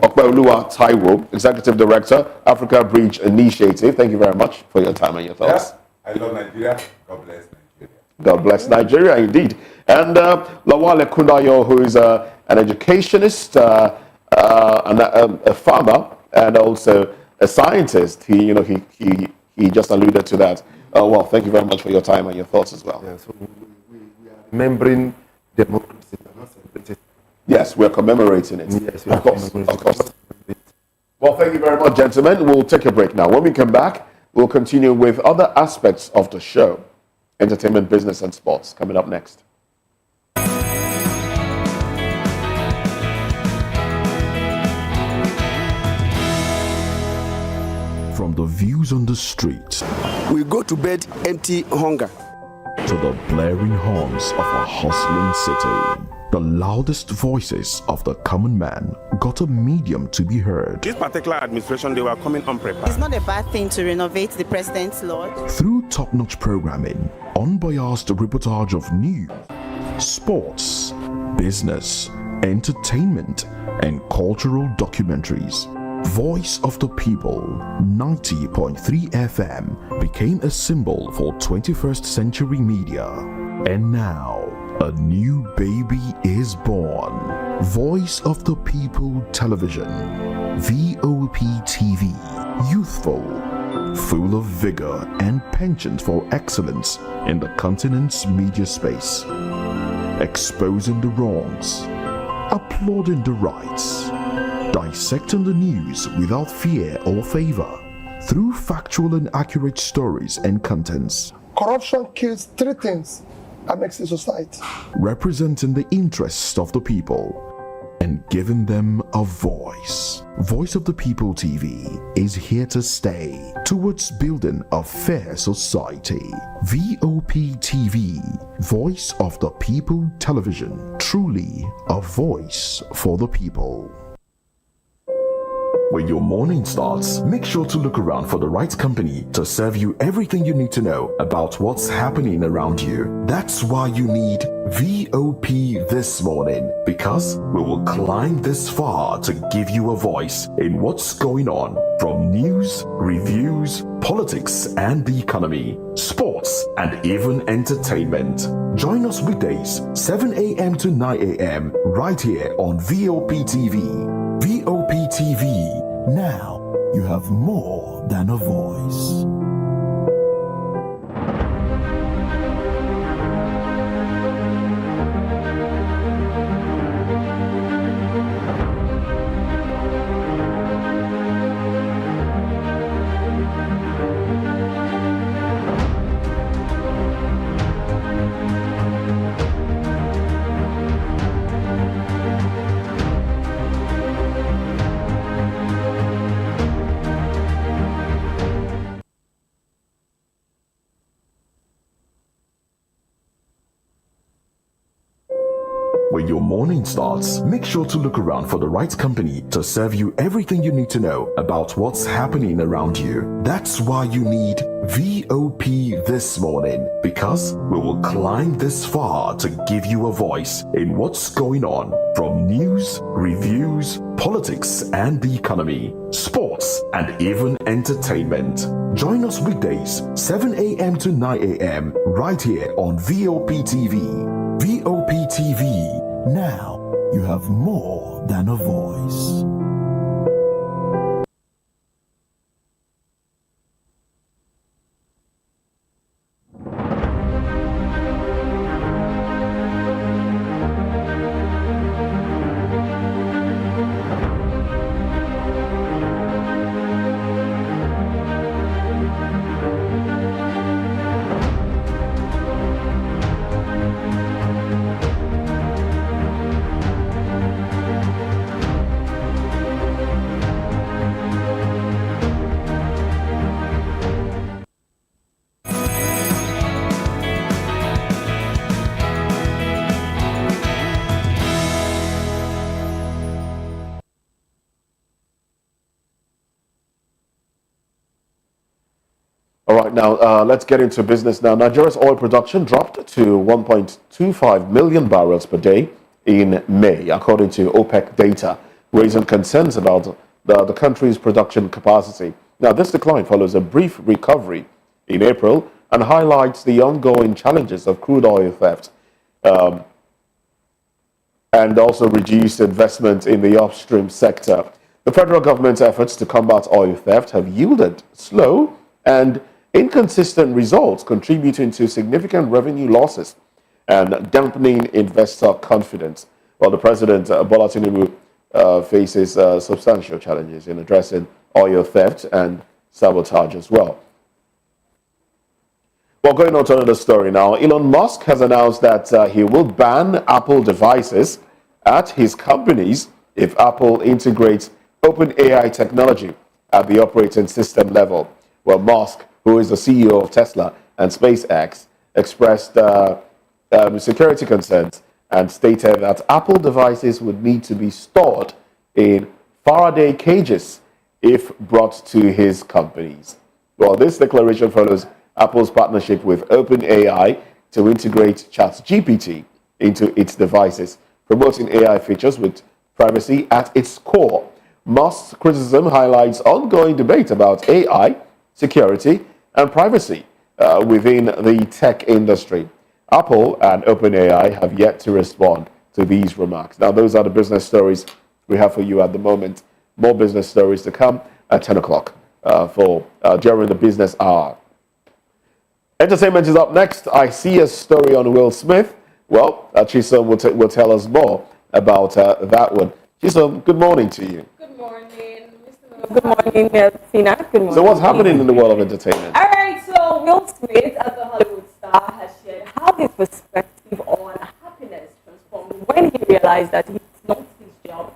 Okweoluwa Taiwo, Executive Director, Africa Bridge Initiative. Thank you very much for your time and your thoughts. Yeah. I love Nigeria. God bless Nigeria. God bless Nigeria, indeed. And Lawale Kundayo, who is an educationist, a farmer, and also a scientist. He just alluded to that. Well, thank you very much for your time and your thoughts as well. Yeah, so we are remembering democracy. Yes, we are commemorating it. Yes, of course. Well, thank you very much, gentlemen. We'll take a break now. When we come back, we'll continue with other aspects of the show. Entertainment, business, and sports coming up next. From the views on the street, we go to bed empty hunger, to the blaring horns of a hustling city, the loudest voices of the common man got a medium to be heard. This particular administration, they were coming unprepared. It's not a bad thing to renovate the president's lodge. Through top-notch programming, unbiased reportage of news, sports, business, entertainment, and cultural documentaries, Voice of the People 90.3 FM became a symbol for 21st century media. And now, a new baby is born. Voice of the People Television, VOP TV, youthful, full of vigor and penchant for excellence in the continent's media space, exposing the wrongs, applauding the rights, dissecting the news without fear or favor, through factual and accurate stories and contents. Corruption kills 3 things that makes a society. Representing the interests of the people and giving them a voice. Voice of the People TV is here to stay towards building a fair society. VOP TV, Voice of the People Television, truly a voice for the people. When your morning starts, make sure to look around for the right company to serve you everything you need to know about what's happening around you. That's why you need VOP This Morning, because we will climb this far to give you a voice in what's going on, from news, reviews, politics and the economy, sports and even entertainment. Join us weekdays 7 a.m. to 9 a.m. right here on VOP TV. VOP TV. Now you have more than a voice. When your morning starts, make sure to look around for the right company to serve you everything you need to know about what's happening around you. That's why you need VOP This Morning, because we will climb this far to give you a voice in what's going on, from news, reviews, politics and the economy, sports and even entertainment. Join us weekdays 7 a.m. to 9 a.m. right here on VOP TV. VOP TV. Now you have more than a voice. All right, now let's get into business now. Nigeria's oil production dropped to 1.25 million barrels per day in May, according to OPEC data, raising concerns about the country's production capacity. Now, this decline follows a brief recovery in April and highlights the ongoing challenges of crude oil theft and also reduced investment in the upstream sector. The federal government's efforts to combat oil theft have yielded slow and inconsistent results, contributing to significant revenue losses and dampening investor confidence. While the president, Bola Tinubu, faces substantial challenges in addressing oil theft and sabotage as well. Well, going on to another story now. Elon Musk has announced that he will ban Apple devices at his companies if Apple integrates OpenAI technology at the operating system level. Well, Musk, who is the CEO of Tesla and SpaceX, expressed security concerns and stated that Apple devices would need to be stored in Faraday cages if brought to his companies. Well, this declaration follows Apple's partnership with OpenAI to integrate ChatGPT into its devices, promoting AI features with privacy at its core. Musk's criticism highlights ongoing debate about AI, security, and privacy within the tech industry. Apple and OpenAI have yet to respond to these remarks. Now, those are the business stories we have for you at the moment. More business stories to come at 10 o'clock during the business hour. Entertainment is up next. I see a story on Will Smith. Well, Chisom will tell us more about that one. Chisom, good morning to you. Good morning, Mr. Good morning, Tina. Good morning. So what's happening in the world of entertainment? All right, so Will Smith, as a Hollywood star, has shared how his perspective on happiness transformed when he realized that it's not his job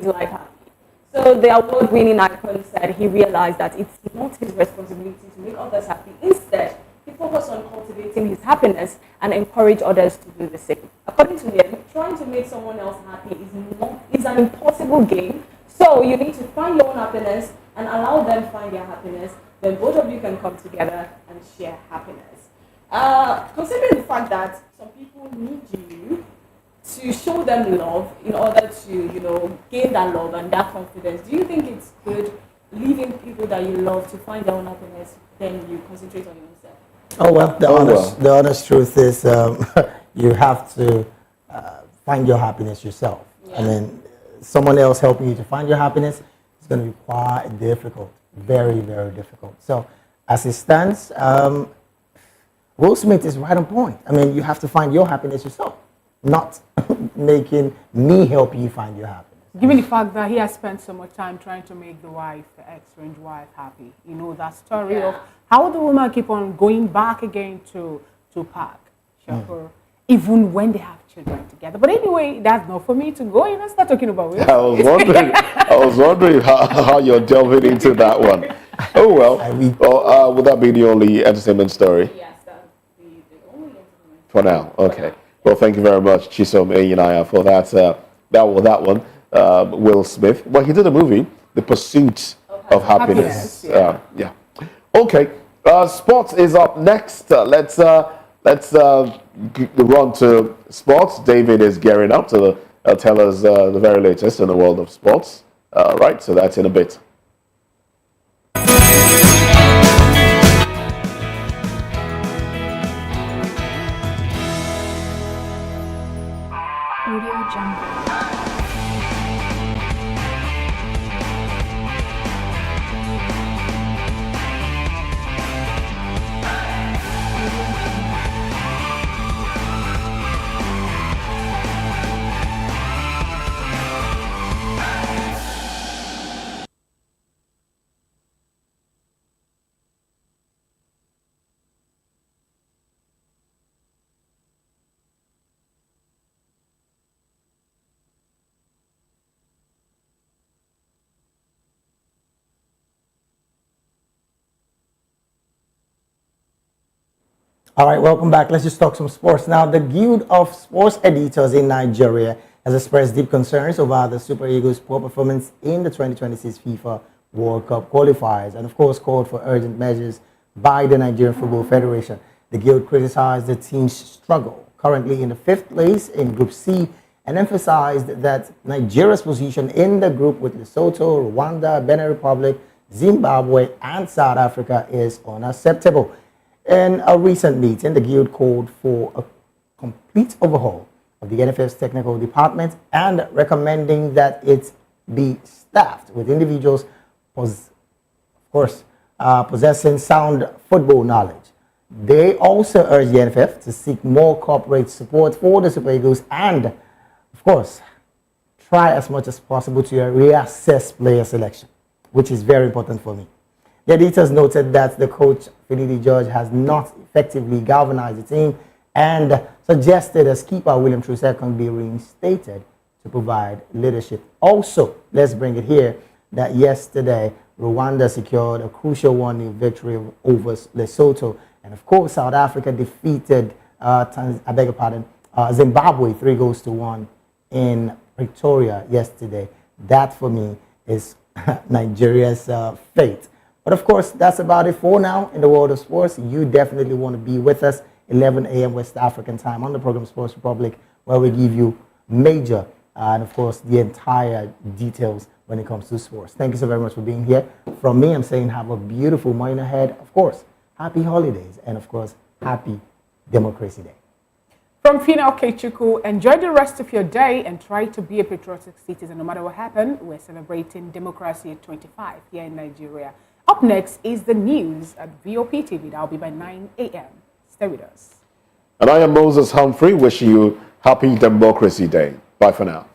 life happy. So the award-winning icon said he realized that it's not his responsibility to make others happy. Instead, he focused on cultivating his happiness and encourage others to do the same. According to him, trying to make someone else happy is an impossible game. So you need to find your own happiness and allow them find their happiness. Then both of you can come together and share happiness. Considering the fact that some people need you to show them love in order to, gain that love and that confidence, do you think it's good leaving people that you love to find their own happiness, then you concentrate on yourself? Oh, well, the honest truth is you have to find your happiness yourself. Yeah. I mean, someone else helping you to find your happiness is going to be quite difficult, very, very difficult. So as it stands, Will Smith is right on point. I mean, you have to find your happiness yourself, not making me help you find your happiness. Given the fact that he has spent so much time trying to make the ex-strange wife happy, that story of how the woman keep on going back again to Park Shakur, even when they have children together. But anyway, that's not for me to go in and start talking about Will. I was wondering how you're delving into that one. Oh well, would that be the only entertainment story? Yes, that would be the only entertainment. For now, okay. Well, thank you very much, Chisom Enyinaya, for that one. Will Smith. Well, he did a movie, The Pursuit of Happiness. Yeah. Okay. Sports is up next. Let's run to sports. David is gearing up to tell us the very latest in the world of sports. Right. So that's in a bit. Audio Jungle. All right, welcome back. Let's just talk some sports now. The Guild of Sports Editors in Nigeria has expressed deep concerns over the Super Eagles' poor performance in the 2026 FIFA World Cup qualifiers and, of course, called for urgent measures by the Nigerian Football Federation. The Guild criticized the team's struggle, currently in the 5th place in Group C, and emphasized that Nigeria's position in the group with Lesotho, Rwanda, Benin Republic, Zimbabwe, and South Africa is unacceptable. In a recent meeting, the Guild called for a complete overhaul of the NFF's technical department and recommending that it be staffed with individuals, possessing sound football knowledge. They also urged the NFF to seek more corporate support for the Super Eagles and, of course, try as much as possible to reassess player selection, which is very important for me. The editors noted that the coach, Finidi George, has not effectively galvanized the team and suggested a skipper, William Trusecon, be reinstated to provide leadership. Also, let's bring it here that yesterday, Rwanda secured a crucial 1-0 victory over Lesotho. And of course, South Africa defeated Zimbabwe 3-1 in Pretoria yesterday. That, for me, is Nigeria's fate. But of course, that's about it for now in the world of sports. You definitely want to be with us 11 a.m. West African time on the program Sports Republic, where we give you major and of course the entire details when it comes to sports. Thank you so very much for being here. From me, I'm saying have a beautiful morning ahead. Of course, happy holidays and of course, happy Democracy Day. From Fina Okechukwu, enjoy the rest of your day and try to be a patriotic citizen. No matter what happened, we're celebrating democracy at 25 here in Nigeria. Up next is the news at VOP TV. That'll be by 9 a.m. Stay with us. And I am Moses Humphrey, wishing you happy Democracy Day. Bye for now.